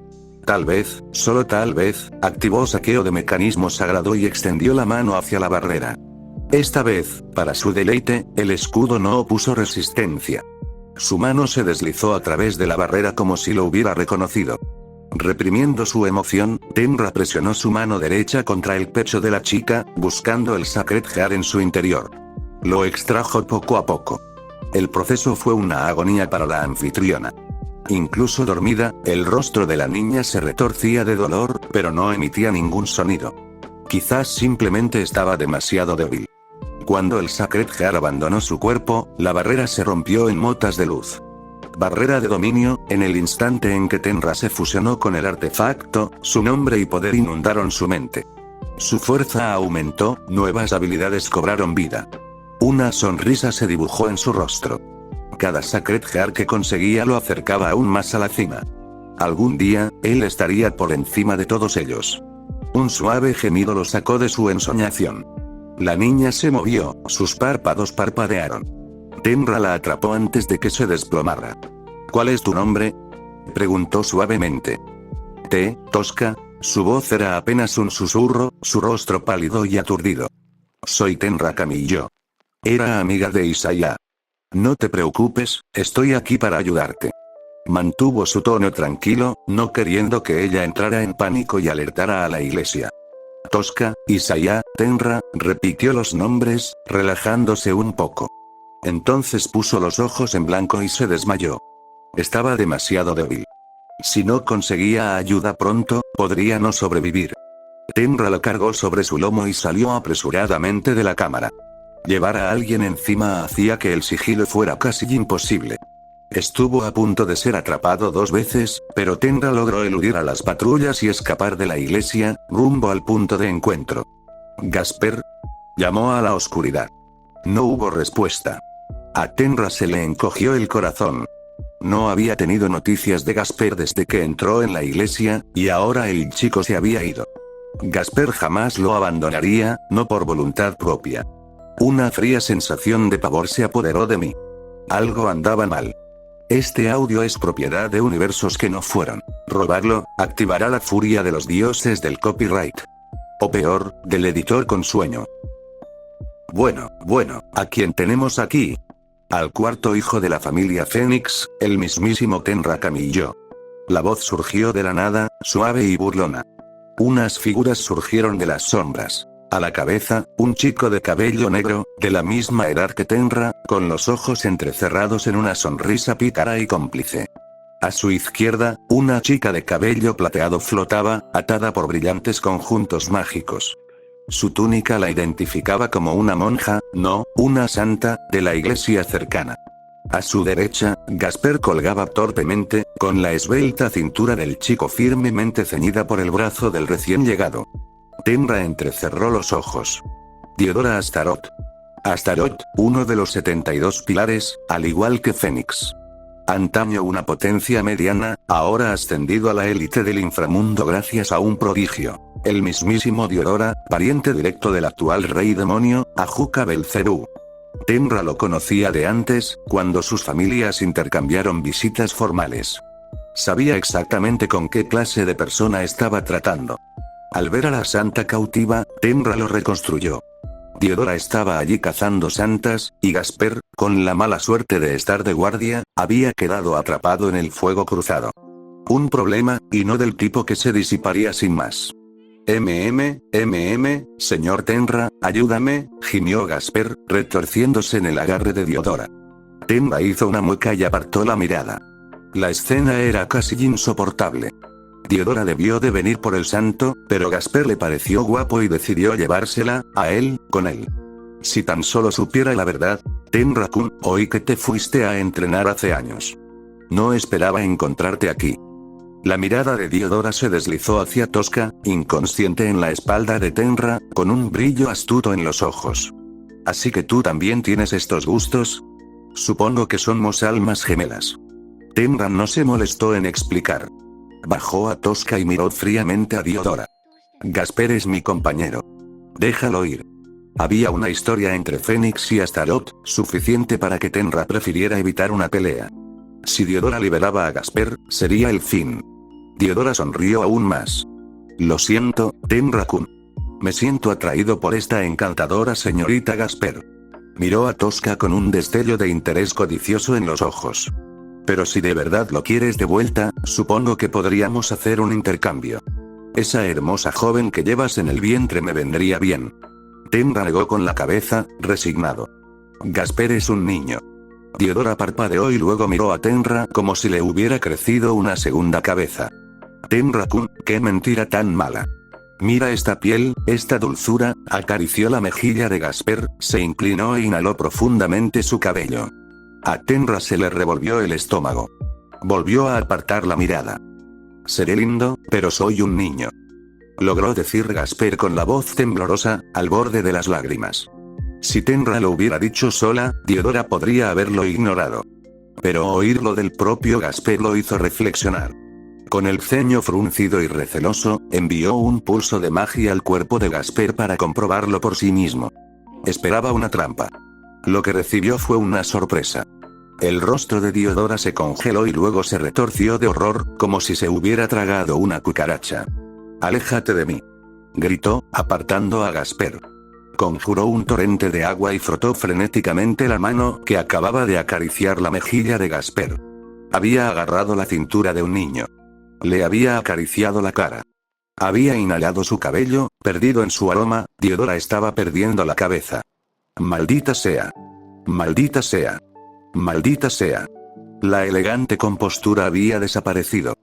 Tal vez, solo tal vez, activó saqueo de mecanismo sagrado y extendió la mano hacia la barrera. Esta vez, para su deleite, el escudo no opuso resistencia. Su mano se deslizó a través de la barrera como si lo hubiera reconocido. Reprimiendo su emoción, Tenra presionó su mano derecha contra el pecho de la chica, buscando el Sacred Heart en su interior. Lo extrajo poco a poco. El proceso fue una agonía para la anfitriona. Incluso dormida, el rostro de la niña se retorcía de dolor, pero no emitía ningún sonido. Quizás simplemente estaba demasiado débil. Cuando el Sacred Heart abandonó su cuerpo, la barrera se rompió en motas de luz. Barrera de dominio, en el instante en que Tenra se fusionó con el artefacto, su nombre y poder inundaron su mente. Su fuerza aumentó, nuevas habilidades cobraron vida. Una sonrisa se dibujó en su rostro. Cada Sacred Heart que conseguía lo acercaba aún más a la cima. Algún día, él estaría por encima de todos ellos. Un suave gemido lo sacó de su ensoñación. La niña se movió, sus párpados parpadearon. Tenra la atrapó antes de que se desplomara. ¿Cuál es tu nombre?, preguntó suavemente. Tosca. Su voz era apenas un susurro, su rostro pálido y aturdido. Soy Tenra Camillo. Era amiga de Isaiah. No te preocupes, estoy aquí para ayudarte. Mantuvo su tono tranquilo, no queriendo que ella entrara en pánico y alertara a la iglesia. Tosca, Isaiah, Tenra, repitió los nombres, relajándose un poco. Entonces puso los ojos en blanco y se desmayó. Estaba demasiado débil. Si no conseguía ayuda pronto, podría no sobrevivir. Tenra lo cargó sobre su lomo y salió apresuradamente de la cámara. Llevar a alguien encima hacía que el sigilo fuera casi imposible. Estuvo a punto de ser atrapado 2 veces, pero Tenra logró eludir a las patrullas y escapar de la iglesia, rumbo al punto de encuentro. «Gasper», llamó a la oscuridad. No hubo respuesta. A Tenra se le encogió el corazón. No había tenido noticias de Gasper desde que entró en la iglesia, y ahora el chico se había ido. Gasper jamás lo abandonaría, no por voluntad propia. Una fría sensación de pavor se apoderó de mí. Algo andaba mal. Este audio es propiedad de universos que no fueron. Robarlo, activará la furia de los dioses del copyright. O peor, del editor con sueño. Bueno, ¿a quién tenemos aquí? Al cuarto hijo de la familia Fénix, el mismísimo Tenra Camillo. La voz surgió de la nada, suave y burlona. Unas figuras surgieron de las sombras. A la cabeza, un chico de cabello negro, de la misma edad que Tenra, con los ojos entrecerrados en una sonrisa pícara y cómplice. A su izquierda, una chica de cabello plateado flotaba, atada por brillantes conjuntos mágicos. Su túnica la identificaba como una monja, no, una santa, de la iglesia cercana. A su derecha, Gasper colgaba torpemente, con la esbelta cintura del chico firmemente ceñida por el brazo del recién llegado. Tenra entrecerró los ojos. Diodora Astaroth. Astaroth, uno de los 72 pilares, al igual que Fénix. Antaño una potencia mediana, ahora ascendido a la élite del inframundo gracias a un prodigio. El mismísimo Diodora, pariente directo del actual rey demonio, Ajuka Belzerú. Tenra lo conocía de antes, cuando sus familias intercambiaron visitas formales. Sabía exactamente con qué clase de persona estaba tratando. Al ver a la santa cautiva, Tenra lo reconstruyó. Diodora estaba allí cazando santas, y Gasper, con la mala suerte de estar de guardia, había quedado atrapado en el fuego cruzado. Un problema, y no del tipo que se disiparía sin más. Señor Tenra, ayúdame, gimió Gasper, retorciéndose en el agarre de Diodora. Tenra hizo una mueca y apartó la mirada. La escena era casi insoportable. Diodora debió de venir por el santo, pero Gasper le pareció guapo y decidió llevársela, a él, con él. Si tan solo supiera la verdad, Tenra-kun, oí que te fuiste a entrenar hace años. No esperaba encontrarte aquí. La mirada de Diodora se deslizó hacia Tosca, inconsciente en la espalda de Tenra, con un brillo astuto en los ojos. ¿Así que tú también tienes estos gustos? Supongo que somos almas gemelas. Tenra no se molestó en explicar. Bajó a Tosca y miró fríamente a Diodora. Gasper es mi compañero. Déjalo ir. Había una historia entre Fénix y Astaroth, suficiente para que Tenra prefiriera evitar una pelea. Si Diodora liberaba a Gasper, sería el fin. Diodora sonrió aún más. Lo siento, Tenra-kun. Me siento atraído por esta encantadora señorita Gasper. Miró a Tosca con un destello de interés codicioso en los ojos. Pero si de verdad lo quieres de vuelta, supongo que podríamos hacer un intercambio. Esa hermosa joven que llevas en el vientre me vendría bien. Tenra negó con la cabeza, resignado. Gasper es un niño. Diodora parpadeó y luego miró a Tenra como si le hubiera crecido una segunda cabeza. Tenra-kun, qué mentira tan mala. Mira esta piel, esta dulzura, acarició la mejilla de Gasper, se inclinó e inhaló profundamente su cabello. A Tenra se le revolvió el estómago. Volvió a apartar la mirada. Seré lindo, pero soy un niño. Logró decir Gasper con la voz temblorosa, al borde de las lágrimas. Si Tenra lo hubiera dicho sola, Diodora podría haberlo ignorado. Pero oírlo del propio Gasper lo hizo reflexionar. Con el ceño fruncido y receloso, envió un pulso de magia al cuerpo de Gasper para comprobarlo por sí mismo. Esperaba una trampa. Lo que recibió fue una sorpresa. El rostro de Diodora se congeló y luego se retorció de horror, como si se hubiera tragado una cucaracha. «Aléjate de mí», gritó, apartando a Gasper. Conjuró un torrente de agua y frotó frenéticamente la mano que acababa de acariciar la mejilla de Gasper. Había agarrado la cintura de un niño. Le había acariciado la cara. Había inhalado su cabello, perdido en su aroma. Diodora estaba perdiendo la cabeza. Maldita sea. Maldita sea. Maldita sea. La elegante compostura había desaparecido.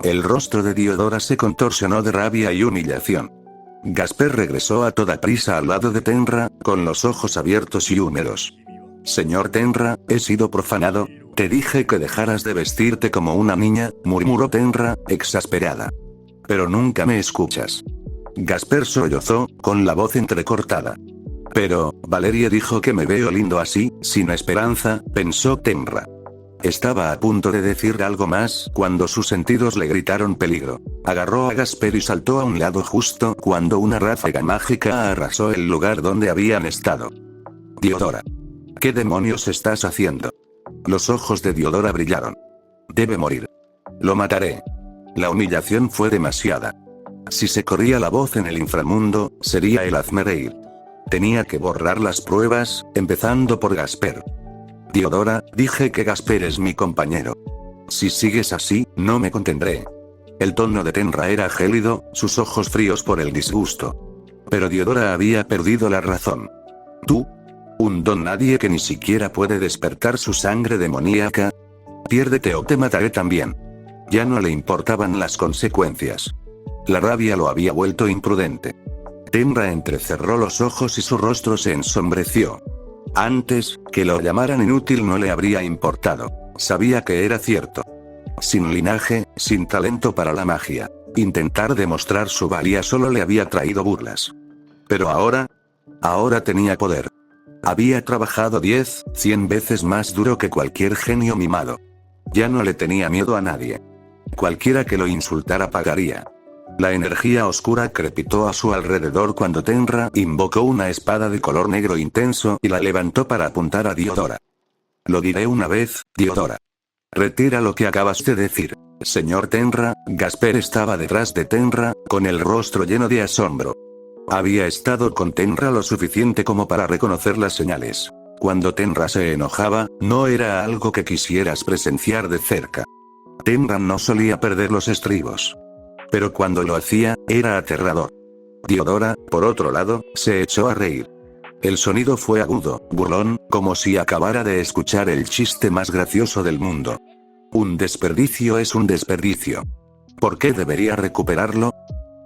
El rostro de Diodora se contorsionó de rabia y humillación. Gasper regresó a toda prisa al lado de Tenra, con los ojos abiertos y húmedos. «Señor Tenra, he sido profanado. Te dije que dejaras de vestirte como una niña», murmuró Tenra, exasperada. «Pero nunca me escuchas». Gasper sollozó, con la voz entrecortada. «Pero, Valeria dijo que me veo lindo así, sin esperanza», pensó Tenra. Estaba a punto de decir algo más, cuando sus sentidos le gritaron peligro. Agarró a Gasper y saltó a un lado justo cuando una ráfaga mágica arrasó el lugar donde habían estado. «Diodora. ¿Qué demonios estás haciendo?» Los ojos de Diodora brillaron. «Debe morir. Lo mataré». La humillación fue demasiada. Si se corría la voz en el inframundo, sería el hazme reír. Tenía que borrar las pruebas, empezando por Gasper. «Diodora, dije que Gasper es mi compañero. Si sigues así, no me contendré». El tono de Tenra era gélido, sus ojos fríos por el disgusto. Pero Diodora había perdido la razón. «¿Tú? Un don nadie que ni siquiera puede despertar su sangre demoníaca». Piérdete o te mataré también. Ya no le importaban las consecuencias. La rabia lo había vuelto imprudente. Tenra entrecerró los ojos y su rostro se ensombreció. Antes, que lo llamaran inútil no le habría importado. Sabía que era cierto. Sin linaje, sin talento para la magia. Intentar demostrar su valía solo le había traído burlas. Pero ahora tenía poder. Había trabajado 10, 100 veces más duro que cualquier genio mimado. Ya no le tenía miedo a nadie. Cualquiera que lo insultara pagaría. La energía oscura crepitó a su alrededor cuando Tenra invocó una espada de color negro intenso y la levantó para apuntar a Diodora. Lo diré una vez, Diodora. Retira lo que acabas de decir. Señor Tenra. Gasper estaba detrás de Tenra, con el rostro lleno de asombro. Había estado con Tenra lo suficiente como para reconocer las señales. Cuando Tenra se enojaba, no era algo que quisieras presenciar de cerca. Tenra no solía perder los estribos. Pero cuando lo hacía, era aterrador. Diodora, por otro lado, se echó a reír. El sonido fue agudo, burlón, como si acabara de escuchar el chiste más gracioso del mundo. Un desperdicio es un desperdicio. ¿Por qué debería recuperarlo?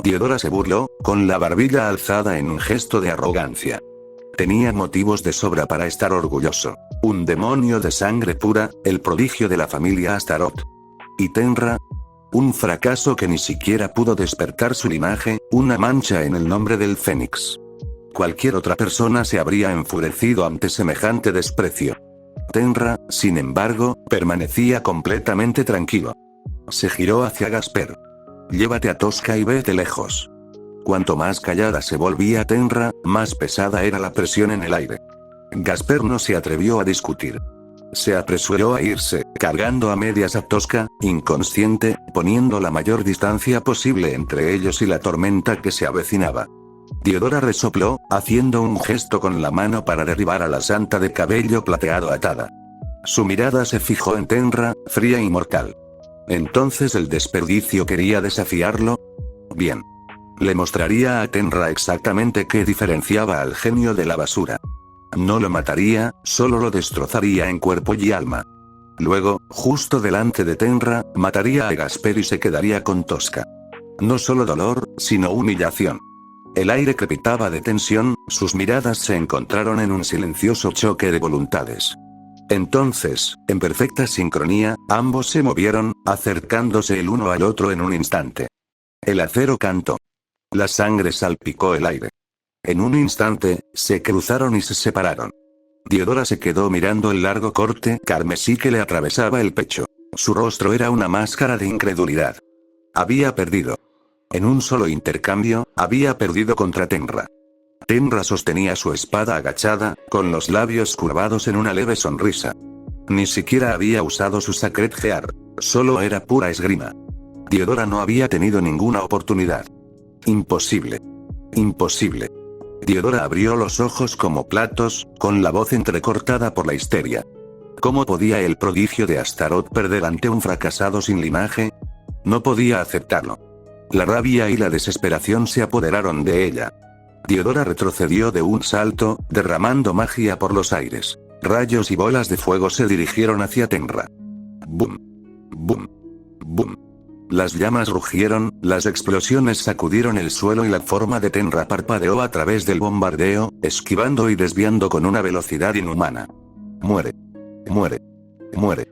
Diodora se burló, con la barbilla alzada en un gesto de arrogancia. Tenía motivos de sobra para estar orgulloso. Un demonio de sangre pura, el prodigio de la familia Astaroth. ¿Y Tenra? Un fracaso que ni siquiera pudo despertar su linaje, una mancha en el nombre del Fénix. Cualquier otra persona se habría enfurecido ante semejante desprecio. Tenra, sin embargo, permanecía completamente tranquilo. Se giró hacia Gasper. Llévate a Tosca y vete lejos. Cuanto más callada se volvía Tenra, más pesada era la presión en el aire. Gasper no se atrevió a discutir. Se apresuró a irse, cargando a medias a Tosca, inconsciente, poniendo la mayor distancia posible entre ellos y la tormenta que se avecinaba. Diodora resopló, haciendo un gesto con la mano para derribar a la santa de cabello plateado atada. Su mirada se fijó en Tenra, fría y mortal. ¿Entonces el desperdicio quería desafiarlo? Bien. Le mostraría a Tenra exactamente qué diferenciaba al genio de la basura. No lo mataría, solo lo destrozaría en cuerpo y alma. Luego, justo delante de Tenra, mataría a Gasper y se quedaría con Tosca. No solo dolor, sino humillación. El aire crepitaba de tensión, sus miradas se encontraron en un silencioso choque de voluntades. Entonces, en perfecta sincronía, ambos se movieron, acercándose el uno al otro en un instante. El acero cantó. La sangre salpicó el aire. En un instante, se cruzaron y se separaron. Diodora se quedó mirando el largo corte carmesí que le atravesaba el pecho. Su rostro era una máscara de incredulidad. Había perdido. En un solo intercambio, había perdido contra Tenra. Tenra sostenía su espada agachada, con los labios curvados en una leve sonrisa. Ni siquiera había usado su Sacred Gear, solo era pura esgrima. Diodora no había tenido ninguna oportunidad. Imposible. Imposible. Diodora abrió los ojos como platos, con la voz entrecortada por la histeria. ¿Cómo podía el prodigio de Astaroth perder ante un fracasado sin linaje? No podía aceptarlo. La rabia y la desesperación se apoderaron de ella. Diodora retrocedió de un salto, derramando magia por los aires. Rayos y bolas de fuego se dirigieron hacia Tenra. ¡Bum! ¡Bum! ¡Bum! Las llamas rugieron, las explosiones sacudieron el suelo y la forma de Tenra parpadeó a través del bombardeo, esquivando y desviando con una velocidad inhumana. ¡Muere! ¡Muere! ¡Muere!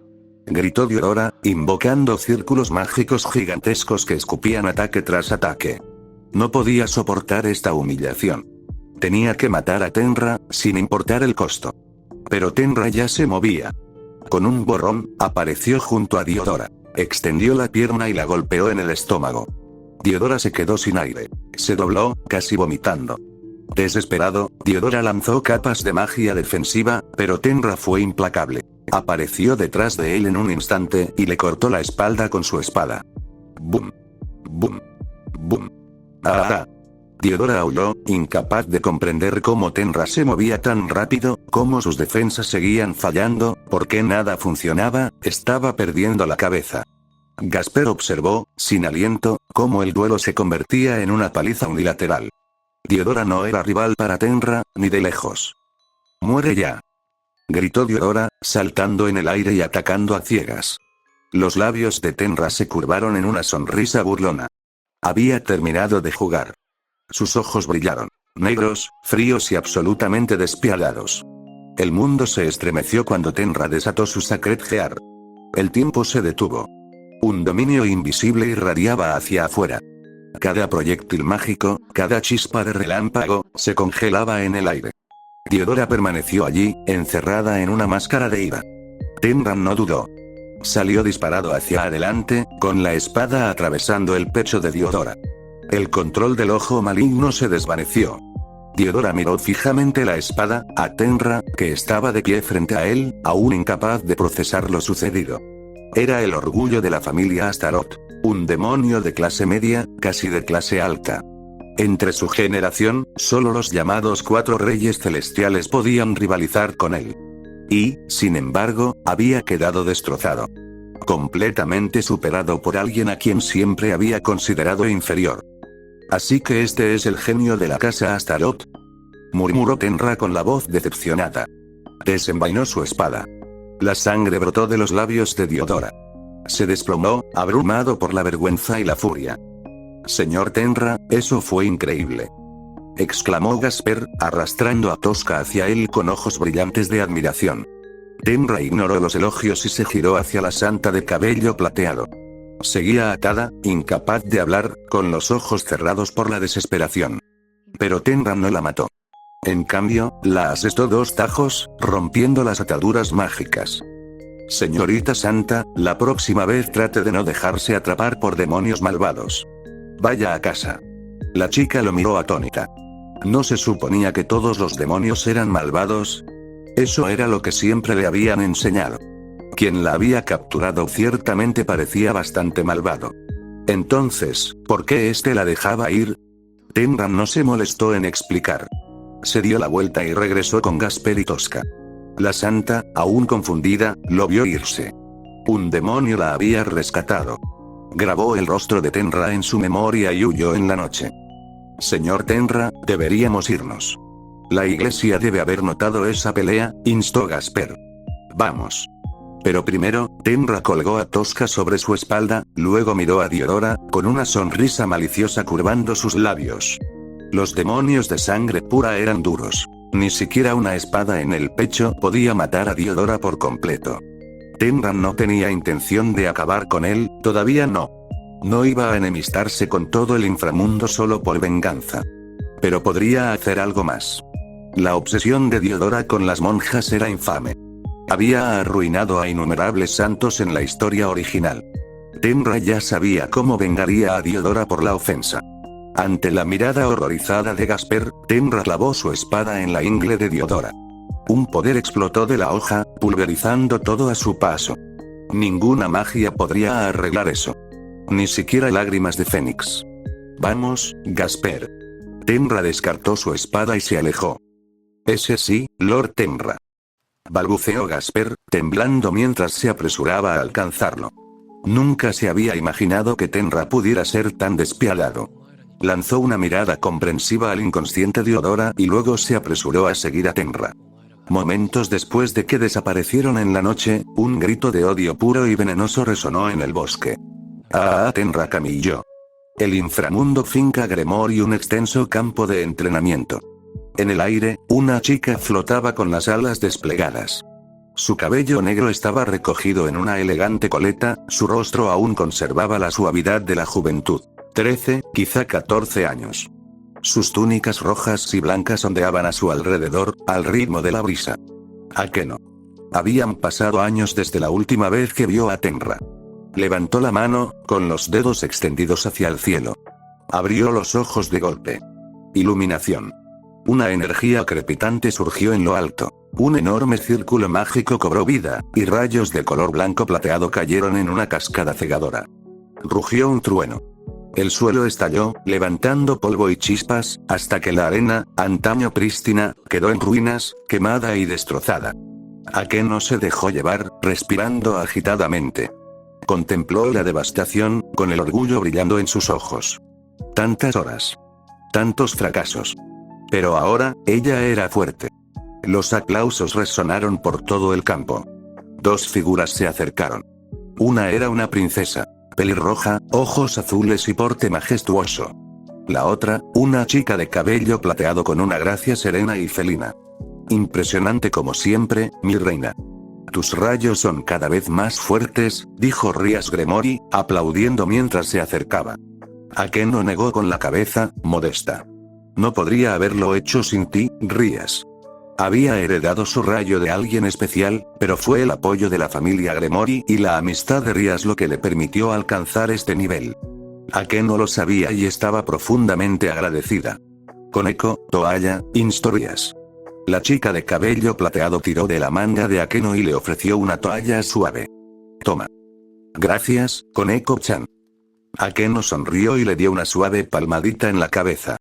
Gritó Diodora, invocando círculos mágicos gigantescos que escupían ataque tras ataque. No podía soportar esta humillación. Tenía que matar a Tenra, sin importar el costo. Pero Tenra ya se movía. Con un borrón, apareció junto a Diodora. Extendió la pierna y la golpeó en el estómago. Diodora se quedó sin aire. Se dobló, casi vomitando. Desesperado, Diodora lanzó capas de magia defensiva, pero Tenra fue implacable. Apareció detrás de él en un instante y le cortó la espalda con su espada. ¡Bum! ¡Bum! ¡Bum! ¡Ah! Diodora aulló, incapaz de comprender cómo Tenra se movía tan rápido, cómo sus defensas seguían fallando, por qué nada funcionaba, estaba perdiendo la cabeza. Gasper observó, sin aliento, cómo el duelo se convertía en una paliza unilateral. Diodora no era rival para Tenra, ni de lejos. ¡Muere ya! Gritó Diodora, saltando en el aire y atacando a ciegas. Los labios de Tenra se curvaron en una sonrisa burlona. Había terminado de jugar. Sus ojos brillaron, negros, fríos y absolutamente despiadados. El mundo se estremeció cuando Tenra desató su Sacred Gear. El tiempo se detuvo. Un dominio invisible irradiaba hacia afuera. Cada proyectil mágico, cada chispa de relámpago, se congelaba en el aire. Diodora permaneció allí, encerrada en una máscara de ira. Tenra no dudó. Salió disparado hacia adelante, con la espada atravesando el pecho de Diodora. El control del ojo maligno se desvaneció. Diodora miró fijamente la espada, a Tenra, que estaba de pie frente a él, aún incapaz de procesar lo sucedido. Era el orgullo de la familia Astaroth. Un demonio de clase media, casi de clase alta. Entre su generación, solo los llamados 4 reyes celestiales podían rivalizar con él. Y, sin embargo, había quedado destrozado. Completamente superado por alguien a quien siempre había considerado inferior. Así que este es el genio de la casa Astaroth, murmuró Tenra con la voz decepcionada. Desenvainó su espada. La sangre brotó de los labios de Diodora. Se desplomó, abrumado por la vergüenza y la furia. Señor Tenra, eso fue increíble, exclamó Gasper, arrastrando a Tosca hacia él con ojos brillantes de admiración. Tenra ignoró los elogios y se giró hacia la santa de cabello plateado. Seguía atada, incapaz de hablar, con los ojos cerrados por la desesperación. Pero Tenra no la mató. En cambio, la asestó 2 tajos, rompiendo las ataduras mágicas. Señorita Santa, la próxima vez trate de no dejarse atrapar por demonios malvados. Vaya a casa. La chica lo miró atónita. ¿No se suponía que todos los demonios eran malvados? Eso era lo que siempre le habían enseñado. Quien la había capturado ciertamente parecía bastante malvado. Entonces, ¿por qué este la dejaba ir? Tenra no se molestó en explicar. Se dio la vuelta y regresó con Gasper y Tosca. La santa, aún confundida, lo vio irse. Un demonio la había rescatado. Grabó el rostro de Tenra en su memoria y huyó en la noche. Señor Tenra, deberíamos irnos. La iglesia debe haber notado esa pelea, instó Gasper. Vamos. Pero primero, Tenra colgó a Tosca sobre su espalda, luego miró a Diodora, con una sonrisa maliciosa curvando sus labios. Los demonios de sangre pura eran duros. Ni siquiera una espada en el pecho podía matar a Diodora por completo. Tenra no tenía intención de acabar con él, todavía no. No iba a enemistarse con todo el inframundo solo por venganza. Pero podría hacer algo más. La obsesión de Diodora con las monjas era infame. Había arruinado a innumerables santos en la historia original. Tenra ya sabía cómo vengaría a Diodora por la ofensa. Ante la mirada horrorizada de Gasper, Tenra clavó su espada en la ingle de Diodora. Un poder explotó de la hoja, pulverizando todo a su paso. Ninguna magia podría arreglar eso. Ni siquiera lágrimas de Fénix. Vamos, Gasper. Tenra descartó su espada y se alejó. Ese sí, Lord Tenra. Balbuceó Gasper, temblando mientras se apresuraba a alcanzarlo. Nunca se había imaginado que Tenra pudiera ser tan despiadado. Lanzó una mirada comprensiva al inconsciente Diodora y luego se apresuró a seguir a Tenra. Momentos después de que desaparecieron en la noche, un grito de odio puro y venenoso resonó en el bosque. Tenra camilló. El inframundo finca Gremor y un extenso campo de entrenamiento. En el aire, una chica flotaba con las alas desplegadas. Su cabello negro estaba recogido en una elegante coleta, su rostro aún conservaba la suavidad de la juventud. 13, quizá 14 años. Sus túnicas rojas y blancas ondeaban a su alrededor, al ritmo de la brisa. ¿A qué no? Habían pasado años desde la última vez que vio a Tenra. Levantó la mano, con los dedos extendidos hacia el cielo. Abrió los ojos de golpe. Iluminación. Una energía crepitante surgió en lo alto. Un enorme círculo mágico cobró vida, y rayos de color blanco plateado cayeron en una cascada cegadora. Rugió un trueno. El suelo estalló, levantando polvo y chispas, hasta que la arena, antaño prístina, quedó en ruinas, quemada y destrozada. ¿A qué no se dejó llevar, respirando agitadamente? Contempló la devastación, con el orgullo brillando en sus ojos. Tantas horas. Tantos fracasos. Pero ahora, ella era fuerte. Los aplausos resonaron por todo el campo. 2 figuras se acercaron. Una era una princesa. Pelirroja, ojos azules y porte majestuoso. La otra, una chica de cabello plateado con una gracia serena y felina. Impresionante como siempre, mi reina. Tus rayos son cada vez más fuertes, dijo Rias Gremory, aplaudiendo mientras se acercaba. Akeno negó con la cabeza, modesta. No podría haberlo hecho sin ti, Rias. Había heredado su rayo de alguien especial, pero fue el apoyo de la familia Gremory y la amistad de Rias lo que le permitió alcanzar este nivel. Akeno lo sabía y estaba profundamente agradecida. Koneko, toalla, instó Rias. La chica de cabello plateado tiró de la manga de Akeno y le ofreció una toalla suave. Toma. Gracias, Koneko-chan. Akeno sonrió y le dio una suave palmadita en la cabeza.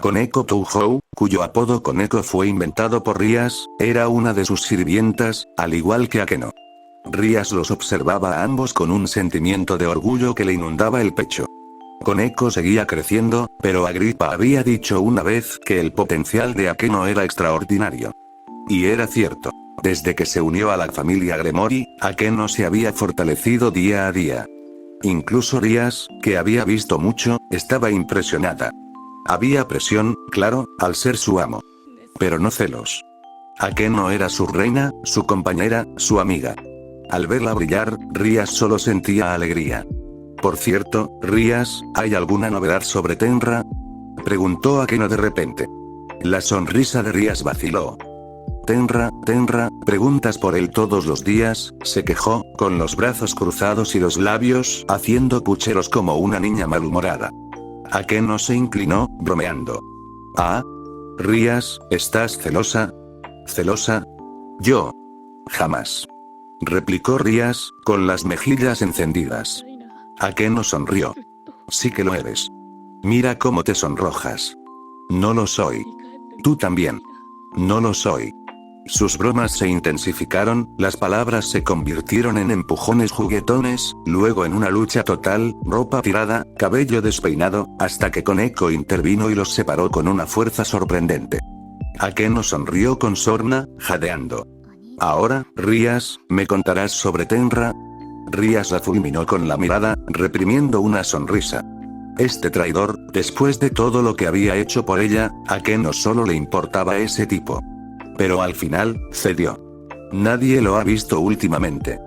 Koneko Touhou, cuyo apodo Koneko fue inventado por Rias, era una de sus sirvientas, al igual que Akeno. Rias los observaba a ambos con un sentimiento de orgullo que le inundaba el pecho. Koneko seguía creciendo, pero Agrippa había dicho una vez que el potencial de Akeno era extraordinario. Y era cierto. Desde que se unió a la familia Gremory, Akeno se había fortalecido día a día. Incluso Rias, que había visto mucho, estaba impresionada. Había presión, claro, al ser su amo. Pero no celos. Akeno era su reina, su compañera, su amiga. Al verla brillar, Rias solo sentía alegría. Por cierto, Rias, ¿hay alguna novedad sobre Tenra? Preguntó Akeno de repente. La sonrisa de Rias vaciló. Tenra, preguntas por él todos los días, se quejó, con los brazos cruzados y los labios haciendo pucheros como una niña malhumorada. Akeno se inclinó, bromeando. Ah. Rias, ¿estás celosa? ¿Celosa? Yo. Jamás. Replicó Rias, con las mejillas encendidas. Akeno sonrió. Sí que lo eres. Mira cómo te sonrojas. No lo soy. Tú también. No lo soy. Sus bromas se intensificaron, las palabras se convirtieron en empujones juguetones, luego en una lucha total, ropa tirada, cabello despeinado, hasta que Koneko intervino y los separó con una fuerza sorprendente. Akeno sonrió con sorna, jadeando. Ahora, Rias, ¿me contarás sobre Tenra? Rias la fulminó con la mirada, reprimiendo una sonrisa. Este traidor, después de todo lo que había hecho por ella, Akeno solo le importaba ese tipo. Pero al final, cedió. Nadie lo ha visto últimamente.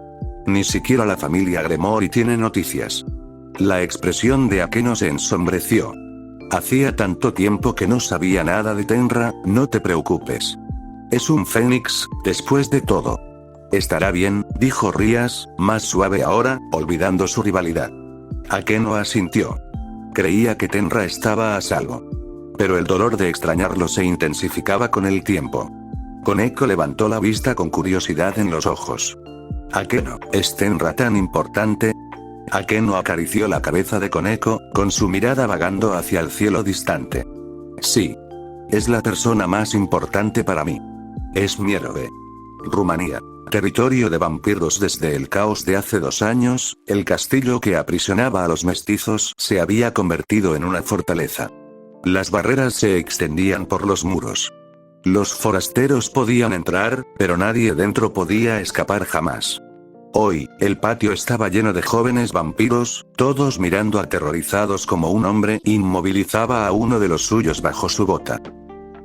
Ni siquiera la familia Gremory tiene noticias. La expresión de Akeno se ensombreció. Hacía tanto tiempo que no sabía nada de Tenra, no te preocupes. Es un fénix, después de todo. Estará bien, dijo Rias, más suave ahora, olvidando su rivalidad. Akeno asintió. Creía que Tenra estaba a salvo. Pero el dolor de extrañarlo se intensificaba con el tiempo. Koneko levantó la vista con curiosidad en los ojos. Akeno, ¿es Tenra tan importante? Akeno acarició la cabeza de Koneko, con su mirada vagando hacia el cielo distante. Sí. Es la persona más importante para mí. Es mi héroe. Rumanía. Territorio de vampiros desde el caos de hace 2 años, el castillo que aprisionaba a los mestizos se había convertido en una fortaleza. Las barreras se extendían por los muros. Los forasteros podían entrar, pero nadie dentro podía escapar jamás. Hoy, el patio estaba lleno de jóvenes vampiros, todos mirando aterrorizados como un hombre inmovilizaba a uno de los suyos bajo su bota.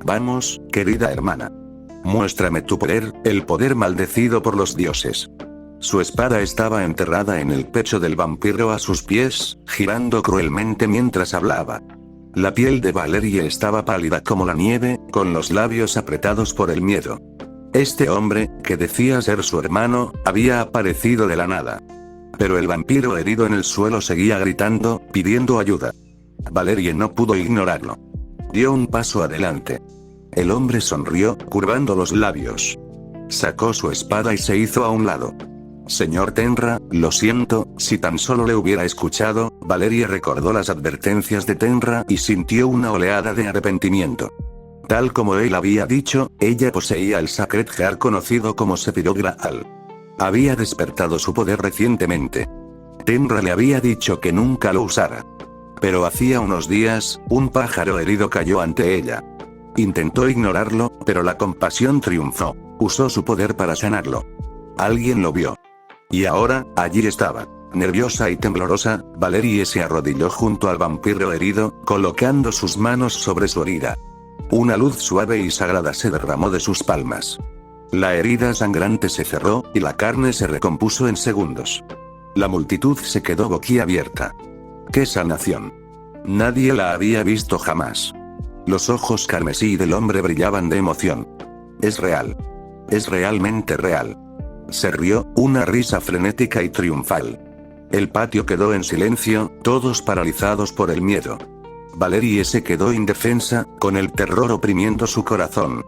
Vamos, querida hermana. Muéstrame tu poder, el poder maldecido por los dioses. Su espada estaba enterrada en el pecho del vampiro a sus pies, girando cruelmente mientras hablaba. La piel de Valerie estaba pálida como la nieve, con los labios apretados por el miedo. Este hombre, que decía ser su hermano, había aparecido de la nada. Pero el vampiro herido en el suelo seguía gritando, pidiendo ayuda. Valerie no pudo ignorarlo. Dio un paso adelante. El hombre sonrió, curvando los labios. Sacó su espada y se hizo a un lado. Señor Tenra, lo siento, si tan solo le hubiera escuchado. Valerie recordó las advertencias de Tenra y sintió una oleada de arrepentimiento. Tal como él había dicho, ella poseía el Sacred Heart conocido como Sephiroth Graal. Había despertado su poder recientemente. Tenra le había dicho que nunca lo usara. Pero hacía unos días, un pájaro herido cayó ante ella. Intentó ignorarlo, pero la compasión triunfó. Usó su poder para sanarlo. Alguien lo vio. Y ahora, allí estaba. Nerviosa y temblorosa, Valerie se arrodilló junto al vampiro herido, colocando sus manos sobre su herida. Una luz suave y sagrada se derramó de sus palmas. La herida sangrante se cerró, y la carne se recompuso en segundos. La multitud se quedó boquiabierta. ¡Qué sanación! Nadie la había visto jamás. Los ojos carmesí del hombre brillaban de emoción. Es real. Es realmente real. Se rió, una risa frenética y triunfal. El patio quedó en silencio, todos paralizados por el miedo. Valerie se quedó indefensa, con el terror oprimiendo su corazón.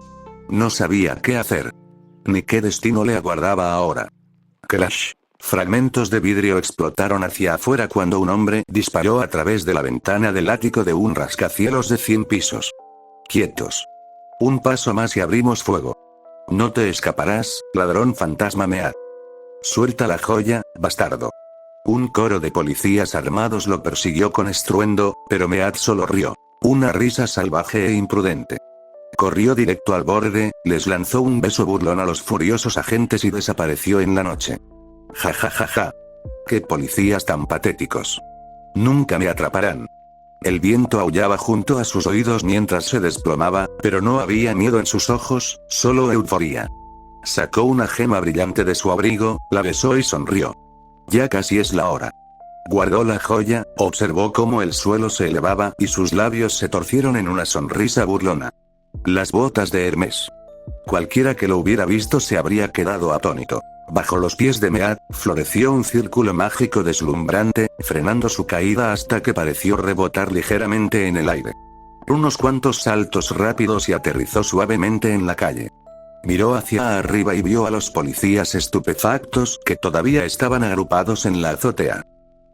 No sabía qué hacer. Ni qué destino le aguardaba ahora. Crash. Fragmentos de vidrio explotaron hacia afuera cuando un hombre disparó a través de la ventana del ático de un rascacielos de 100 pisos. Quietos. Un paso más y abrimos fuego. No te escaparás, ladrón fantasma Mead. Suelta la joya, bastardo. Un coro de policías armados lo persiguió con estruendo, pero Mead solo rió. Una risa salvaje e imprudente. Corrió directo al borde, les lanzó un beso burlón a los furiosos agentes y desapareció en la noche. Ja ja ja ja. ¡Qué policías tan patéticos! Nunca me atraparán. El viento aullaba junto a sus oídos mientras se desplomaba, pero no había miedo en sus ojos, solo euforía. Sacó una gema brillante de su abrigo, la besó y sonrió. Ya casi es la hora. Guardó la joya, observó cómo el suelo se elevaba y sus labios se torcieron en una sonrisa burlona. Las botas de Hermes. Cualquiera que lo hubiera visto se habría quedado atónito. Bajo los pies de Mead, floreció un círculo mágico deslumbrante, frenando su caída hasta que pareció rebotar ligeramente en el aire. Unos cuantos saltos rápidos y aterrizó suavemente en la calle. Miró hacia arriba y vio a los policías estupefactos que todavía estaban agrupados en la azotea.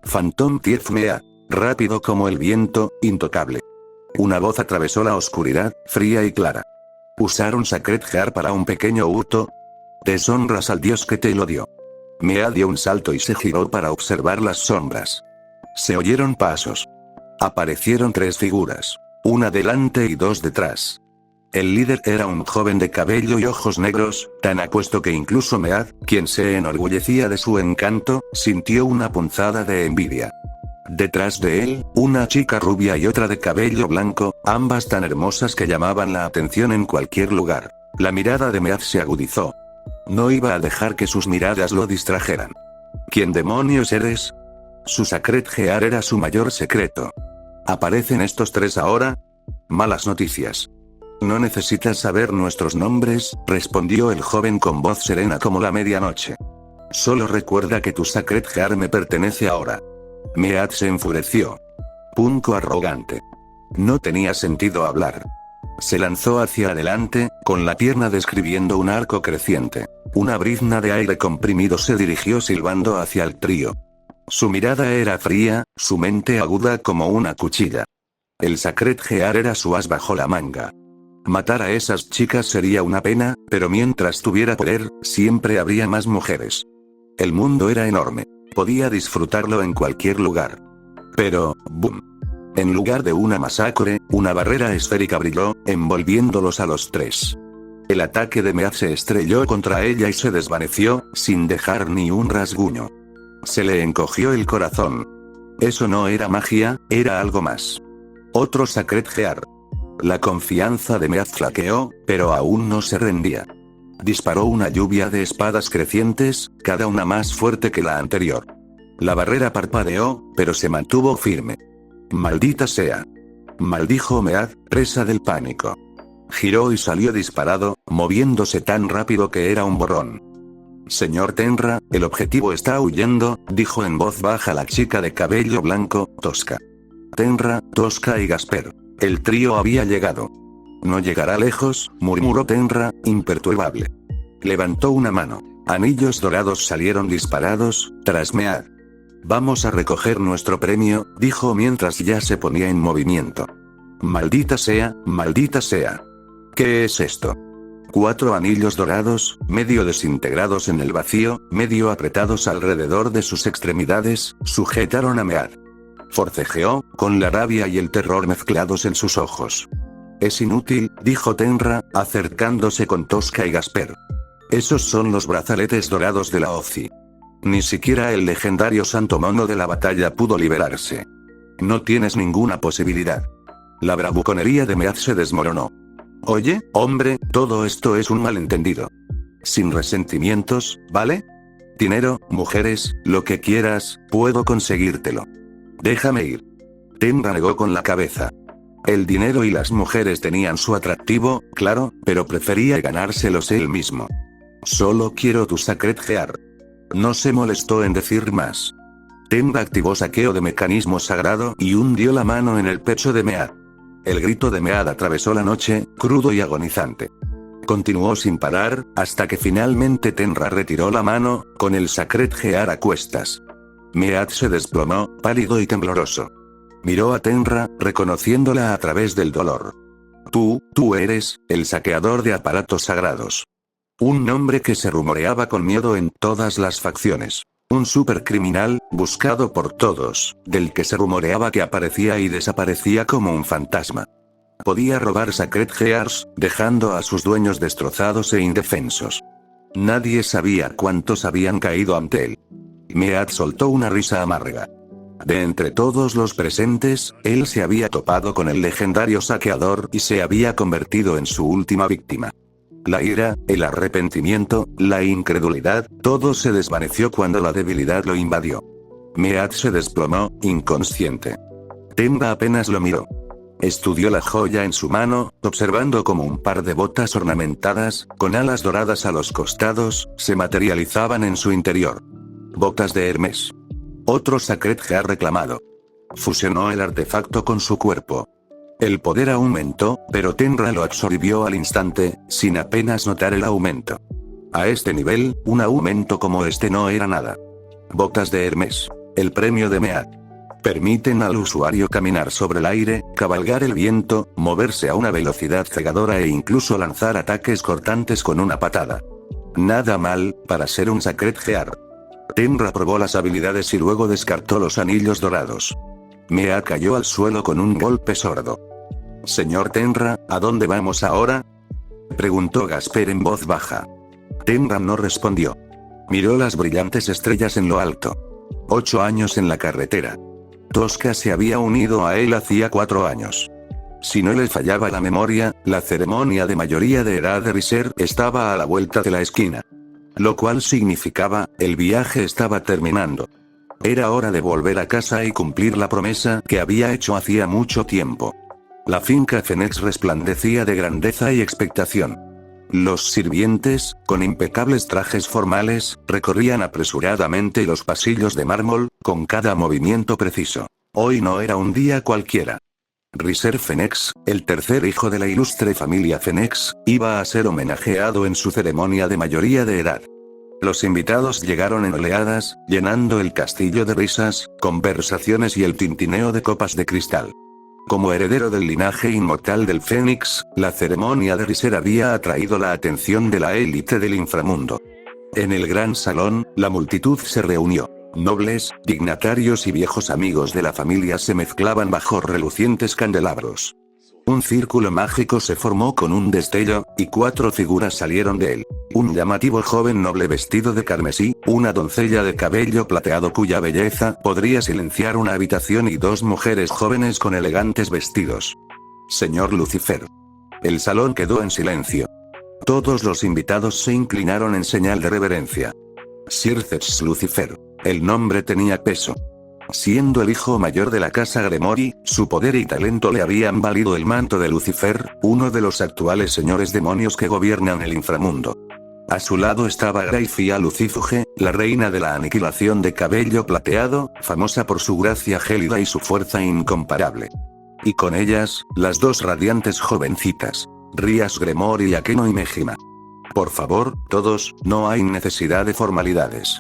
Phantom Thief Mead. Rápido como el viento, intocable. Una voz atravesó la oscuridad, fría y clara. ¿Usaron Sacred Heart para un pequeño hurto? Deshonras al dios que te lo dio. Mead dio un salto y se giró para observar las sombras. Se oyeron pasos. Aparecieron 3 figuras. Una delante y 2 detrás. El líder era un joven de cabello y ojos negros, tan apuesto que incluso Mead, quien se enorgullecía de su encanto, sintió una punzada de envidia. Detrás de él, una chica rubia y otra de cabello blanco, ambas tan hermosas que llamaban la atención en cualquier lugar. La mirada de Mead se agudizó. No iba a dejar que sus miradas lo distrajeran. ¿Quién demonios eres? Su Sacred Heart era su mayor secreto. ¿Aparecen estos 3 ahora? Malas noticias. No necesitas saber nuestros nombres, respondió el joven con voz serena como la medianoche. Solo recuerda que tu Sacred Heart me pertenece ahora. Mead se enfureció. Punco arrogante. No tenía sentido hablar. Se lanzó hacia adelante, con la pierna describiendo un arco creciente. Una brizna de aire comprimido se dirigió silbando hacia el trío. Su mirada era fría, su mente aguda como una cuchilla. El Sacred Heart era su as bajo la manga. Matar a esas chicas sería una pena, pero mientras tuviera poder, siempre habría más mujeres. El mundo era enorme. Podía disfrutarlo en cualquier lugar. Pero, ¡boom! En lugar de una masacre, una barrera esférica brilló, envolviéndolos a los 3. El ataque de Mead se estrelló contra ella y se desvaneció, sin dejar ni un rasguño. Se le encogió el corazón. Eso no era magia, era algo más. Otro Sacred Heart. La confianza de Mead flaqueó, pero aún no se rendía. Disparó una lluvia de espadas crecientes, cada una más fuerte que la anterior. La barrera parpadeó, pero se mantuvo firme. Maldita sea. Maldijo Mead, presa del pánico. Giró y salió disparado, moviéndose tan rápido que era un borrón. Señor Tenra, el objetivo está huyendo, dijo en voz baja la chica de cabello blanco, Tosca. Tenra, Tosca y Gasper. El trío había llegado. No llegará lejos, murmuró Tenra, imperturbable. Levantó una mano. Anillos dorados salieron disparados, tras Mead. Vamos a recoger nuestro premio, dijo mientras ya se ponía en movimiento. Maldita sea, maldita sea. ¿Qué es esto? 4 anillos dorados, medio desintegrados en el vacío, medio apretados alrededor de sus extremidades, sujetaron a Mead. Forcejeó, con la rabia y el terror mezclados en sus ojos. Es inútil, dijo Tenra, acercándose con Tosca y Gasper. Esos son los brazaletes dorados de la Ozi. Ni siquiera el legendario Santo Mono de la batalla pudo liberarse. No tienes ninguna posibilidad. La bravuconería de Mead se desmoronó. Oye, hombre, todo esto es un malentendido. Sin resentimientos, ¿vale? Dinero, mujeres, lo que quieras, puedo conseguírtelo. Déjame ir. Tenra negó con la cabeza. El dinero y las mujeres tenían su atractivo, claro, pero prefería ganárselos él mismo. Solo quiero tu Sacred Gear. No se molestó en decir más. Tenra activó saqueo de mecanismo sagrado y hundió la mano en el pecho de Mead. El grito de Mead atravesó la noche, crudo y agonizante. Continuó sin parar, hasta que finalmente Tenra retiró la mano, con el Sacred Gear a cuestas. Mead se desplomó, pálido y tembloroso. Miró a Tenra, reconociéndola a través del dolor. Tú eres, el saqueador de aparatos sagrados. Un nombre que se rumoreaba con miedo en todas las facciones. Un supercriminal, buscado por todos, del que se rumoreaba que aparecía y desaparecía como un fantasma. Podía robar Sacred Gears, dejando a sus dueños destrozados e indefensos. Nadie sabía cuántos habían caído ante él. Mead soltó una risa amarga. De entre todos los presentes, él se había topado con el legendario saqueador y se había convertido en su última víctima. La ira, el arrepentimiento, la incredulidad, todo se desvaneció cuando la debilidad lo invadió. Mead se desplomó, inconsciente. Tenra apenas lo miró. Estudió la joya en su mano, observando cómo un par de botas ornamentadas, con alas doradas a los costados, se materializaban en su interior. Botas de Hermes. Otro Sacred Gear reclamado. Fusionó el artefacto con su cuerpo. El poder aumentó, pero Tenra lo absorbió al instante, sin apenas notar el aumento. A este nivel, un aumento como este no era nada. Botas de Hermes. El premio de Mead. Permiten al usuario caminar sobre el aire, cabalgar el viento, moverse a una velocidad cegadora e incluso lanzar ataques cortantes con una patada. Nada mal, para ser un Sacred Gear. Tenra probó las habilidades y luego descartó los anillos dorados. Mead cayó al suelo con un golpe sordo. Señor Tenra, ¿a dónde vamos ahora? Preguntó Gasper en voz baja. Tenra no respondió. Miró las brillantes estrellas en lo alto. 8 años en la carretera. Tosca se había unido a él hacía 4 años. Si no le fallaba la memoria, la ceremonia de mayoría de edad de Riser estaba a la vuelta de la esquina. Lo cual significaba, el viaje estaba terminando. Era hora de volver a casa y cumplir la promesa que había hecho hacía mucho tiempo. La finca Fenix resplandecía de grandeza y expectación. Los sirvientes, con impecables trajes formales, recorrían apresuradamente los pasillos de mármol, con cada movimiento preciso. Hoy no era un día cualquiera. Riser Fenix, el tercer hijo de la ilustre familia Fenix, iba a ser homenajeado en su ceremonia de mayoría de edad. Los invitados llegaron en oleadas, llenando el castillo de risas, conversaciones y el tintineo de copas de cristal. Como heredero del linaje inmortal del Fénix, la ceremonia de Riser había atraído la atención de la élite del inframundo. En el gran salón, la multitud se reunió. Nobles, dignatarios y viejos amigos de la familia se mezclaban bajo relucientes candelabros. Un círculo mágico se formó con un destello, y 4 figuras salieron de él. Un llamativo joven noble vestido de carmesí, una doncella de cabello plateado cuya belleza podría silenciar una habitación y 2 mujeres jóvenes con elegantes vestidos. Señor Lucifer. El salón quedó en silencio. Todos los invitados se inclinaron en señal de reverencia. Circeps Lucifer. El nombre tenía peso. Siendo el hijo mayor de la casa Gremori, su poder y talento le habían valido el manto de Lucifer, uno de los actuales señores demonios que gobiernan el inframundo. A su lado estaba Graifia Lucifuge, la reina de la aniquilación de cabello plateado, famosa por su gracia gélida y su fuerza incomparable. Y con ellas, las 2 radiantes jovencitas, Rías Gremori y Akeno y Mejima. Por favor, todos, no hay necesidad de formalidades.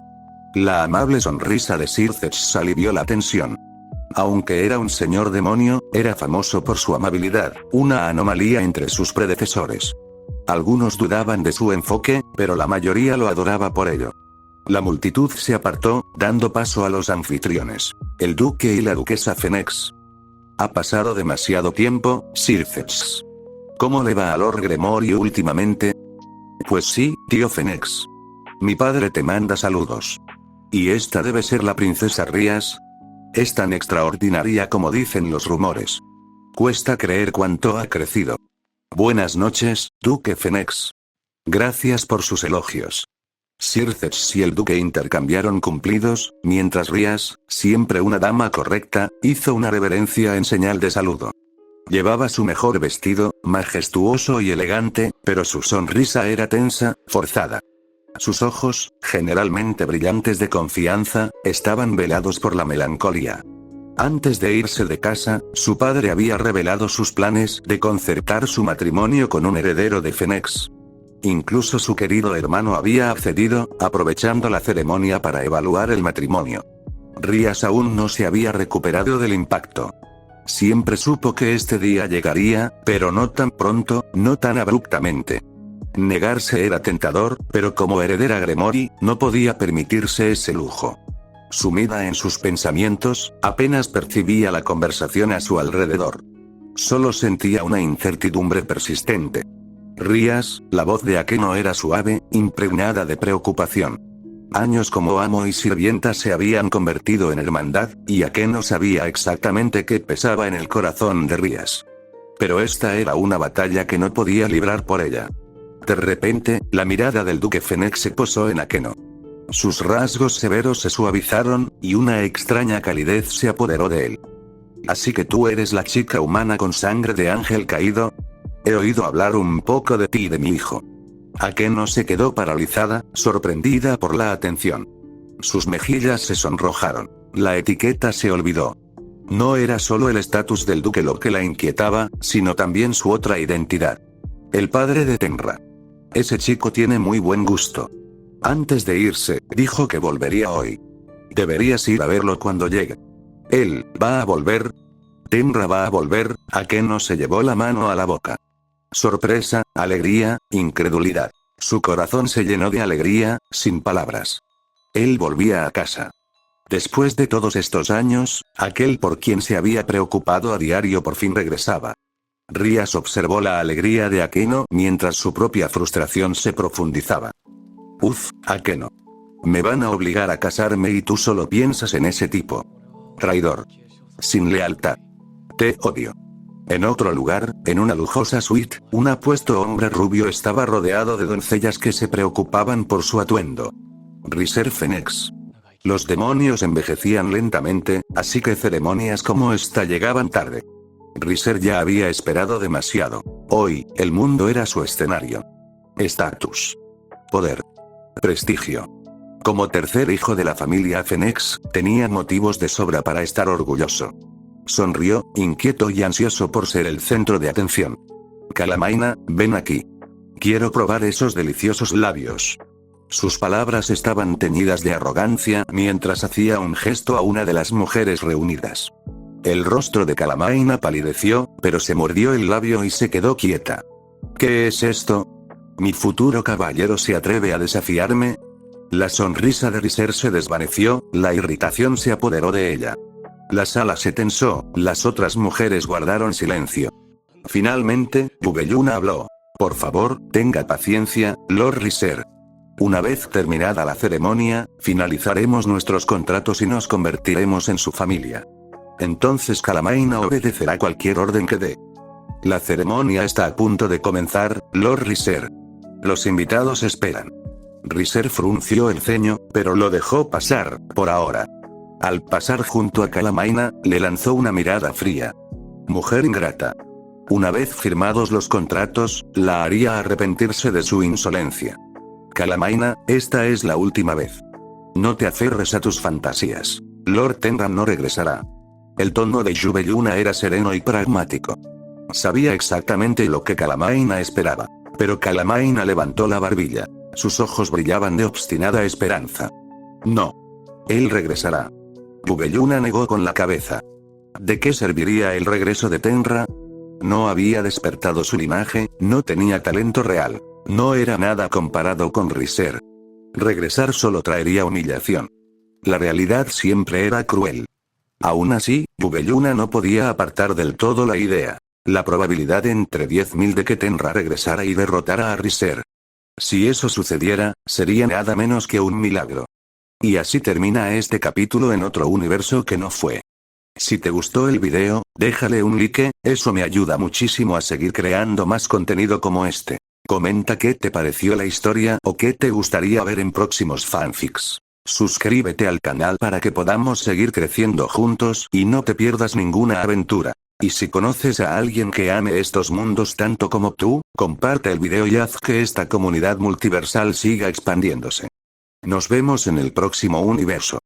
La amable sonrisa de Circeps alivió la tensión. Aunque era un señor demonio, era famoso por su amabilidad, una anomalía entre sus predecesores. Algunos dudaban de su enfoque, pero la mayoría lo adoraba por ello. La multitud se apartó, dando paso a los anfitriones. El duque y la duquesa Fenix. Ha pasado demasiado tiempo, Circeps. ¿Cómo le va a Lord Gremori últimamente? Pues sí, tío Fenix. Mi padre te manda saludos. ¿Y esta debe ser la princesa Rías? Es tan extraordinaria como dicen los rumores. Cuesta creer cuánto ha crecido. Buenas noches, Duque Fenix. Gracias por sus elogios. Sir Zex y el duque intercambiaron cumplidos, mientras Rías, siempre una dama correcta, hizo una reverencia en señal de saludo. Llevaba su mejor vestido, majestuoso y elegante, pero su sonrisa era tensa, forzada. Sus ojos, generalmente brillantes de confianza, estaban velados por la melancolía. Antes de irse de casa, su padre había revelado sus planes de concertar su matrimonio con un heredero de Fenix. Incluso su querido hermano había accedido, aprovechando la ceremonia para evaluar el matrimonio. Rías aún no se había recuperado del impacto. Siempre supo que este día llegaría, pero no tan pronto, no tan abruptamente. Negarse era tentador, pero como heredera Gremory, no podía permitirse ese lujo. Sumida en sus pensamientos, apenas percibía la conversación a su alrededor. Solo sentía una incertidumbre persistente. Rías, la voz de Akeno era suave, impregnada de preocupación. Años como amo y sirvienta se habían convertido en hermandad, y Akeno sabía exactamente qué pesaba en el corazón de Rías. Pero esta era una batalla que no podía librar por ella. De repente, la mirada del duque Fenix se posó en Akeno. Sus rasgos severos se suavizaron, y una extraña calidez se apoderó de él. ¿Así que tú eres la chica humana con sangre de ángel caído? He oído hablar un poco de ti y de mi hijo. Akeno se quedó paralizada, sorprendida por la atención. Sus mejillas se sonrojaron. La etiqueta se olvidó. No era solo el estatus del duque lo que la inquietaba, sino también su otra identidad. El padre de Tenra. Ese chico tiene muy buen gusto. Antes de irse, dijo que volvería hoy. Deberías ir a verlo cuando llegue. ¿Él va a volver? ¿Tenra va a volver? Akeno se llevó la mano a la boca. Sorpresa, alegría, incredulidad. Su corazón se llenó de alegría, sin palabras. Él volvía a casa. Después de todos estos años, aquel por quien se había preocupado a diario por fin regresaba. Rías observó la alegría de Akeno mientras su propia frustración se profundizaba. Uf, Akeno. Me van a obligar a casarme y tú solo piensas en ese tipo. Traidor. Sin lealtad. Te odio. En otro lugar, en una lujosa suite, un apuesto hombre rubio estaba rodeado de doncellas que se preocupaban por su atuendo. Riser Fenix. Los demonios envejecían lentamente, así que ceremonias como esta llegaban tarde. Riser ya había esperado demasiado. Hoy, el mundo era su escenario. Estatus. Poder. Prestigio. Como tercer hijo de la familia Fenix, tenía motivos de sobra para estar orgulloso. Sonrió, inquieto y ansioso por ser el centro de atención. Calamaina, ven aquí. Quiero probar esos deliciosos labios. Sus palabras estaban teñidas de arrogancia mientras hacía un gesto a una de las mujeres reunidas. El rostro de Calamaina palideció, pero se mordió el labio y se quedó quieta. ¿Qué es esto? ¿Mi futuro caballero se atreve a desafiarme? La sonrisa de Riser se desvaneció, la irritación se apoderó de ella. La sala se tensó, las otras mujeres guardaron silencio. Finalmente, Bubelluna habló. Por favor, tenga paciencia, Lord Riser. Una vez terminada la ceremonia, finalizaremos nuestros contratos y nos convertiremos en su familia. Entonces Calamaina obedecerá cualquier orden que dé. La ceremonia está a punto de comenzar, Lord Riser. Los invitados esperan. Riser frunció el ceño, pero lo dejó pasar, por ahora. Al pasar junto a Calamaina, le lanzó una mirada fría. Mujer ingrata. Una vez firmados los contratos, la haría arrepentirse de su insolencia. Calamaina, esta es la última vez. No te aferres a tus fantasías. Lord Tenra no regresará. El tono de Bubelluna era sereno y pragmático. Sabía exactamente lo que Calamaina esperaba. Pero Calamaina levantó la barbilla. Sus ojos brillaban de obstinada esperanza. No. Él regresará. Bubelluna negó con la cabeza. ¿De qué serviría el regreso de Tenra? No había despertado su linaje, no tenía talento real. No era nada comparado con Riser. Regresar solo traería humillación. La realidad siempre era cruel. Aún así, Bubelluna no podía apartar del todo la idea. La probabilidad entre 10.000 de que Tenra regresara y derrotara a Riser. Si eso sucediera, sería nada menos que un milagro. Y así termina este capítulo en otro universo que no fue. Si te gustó el video, déjale un like, eso me ayuda muchísimo a seguir creando más contenido como este. Comenta qué te pareció la historia o qué te gustaría ver en próximos fanfics. Suscríbete al canal para que podamos seguir creciendo juntos y no te pierdas ninguna aventura. Y si conoces a alguien que ame estos mundos tanto como tú, comparte el video y haz que esta comunidad multiversal siga expandiéndose. Nos vemos en el próximo universo.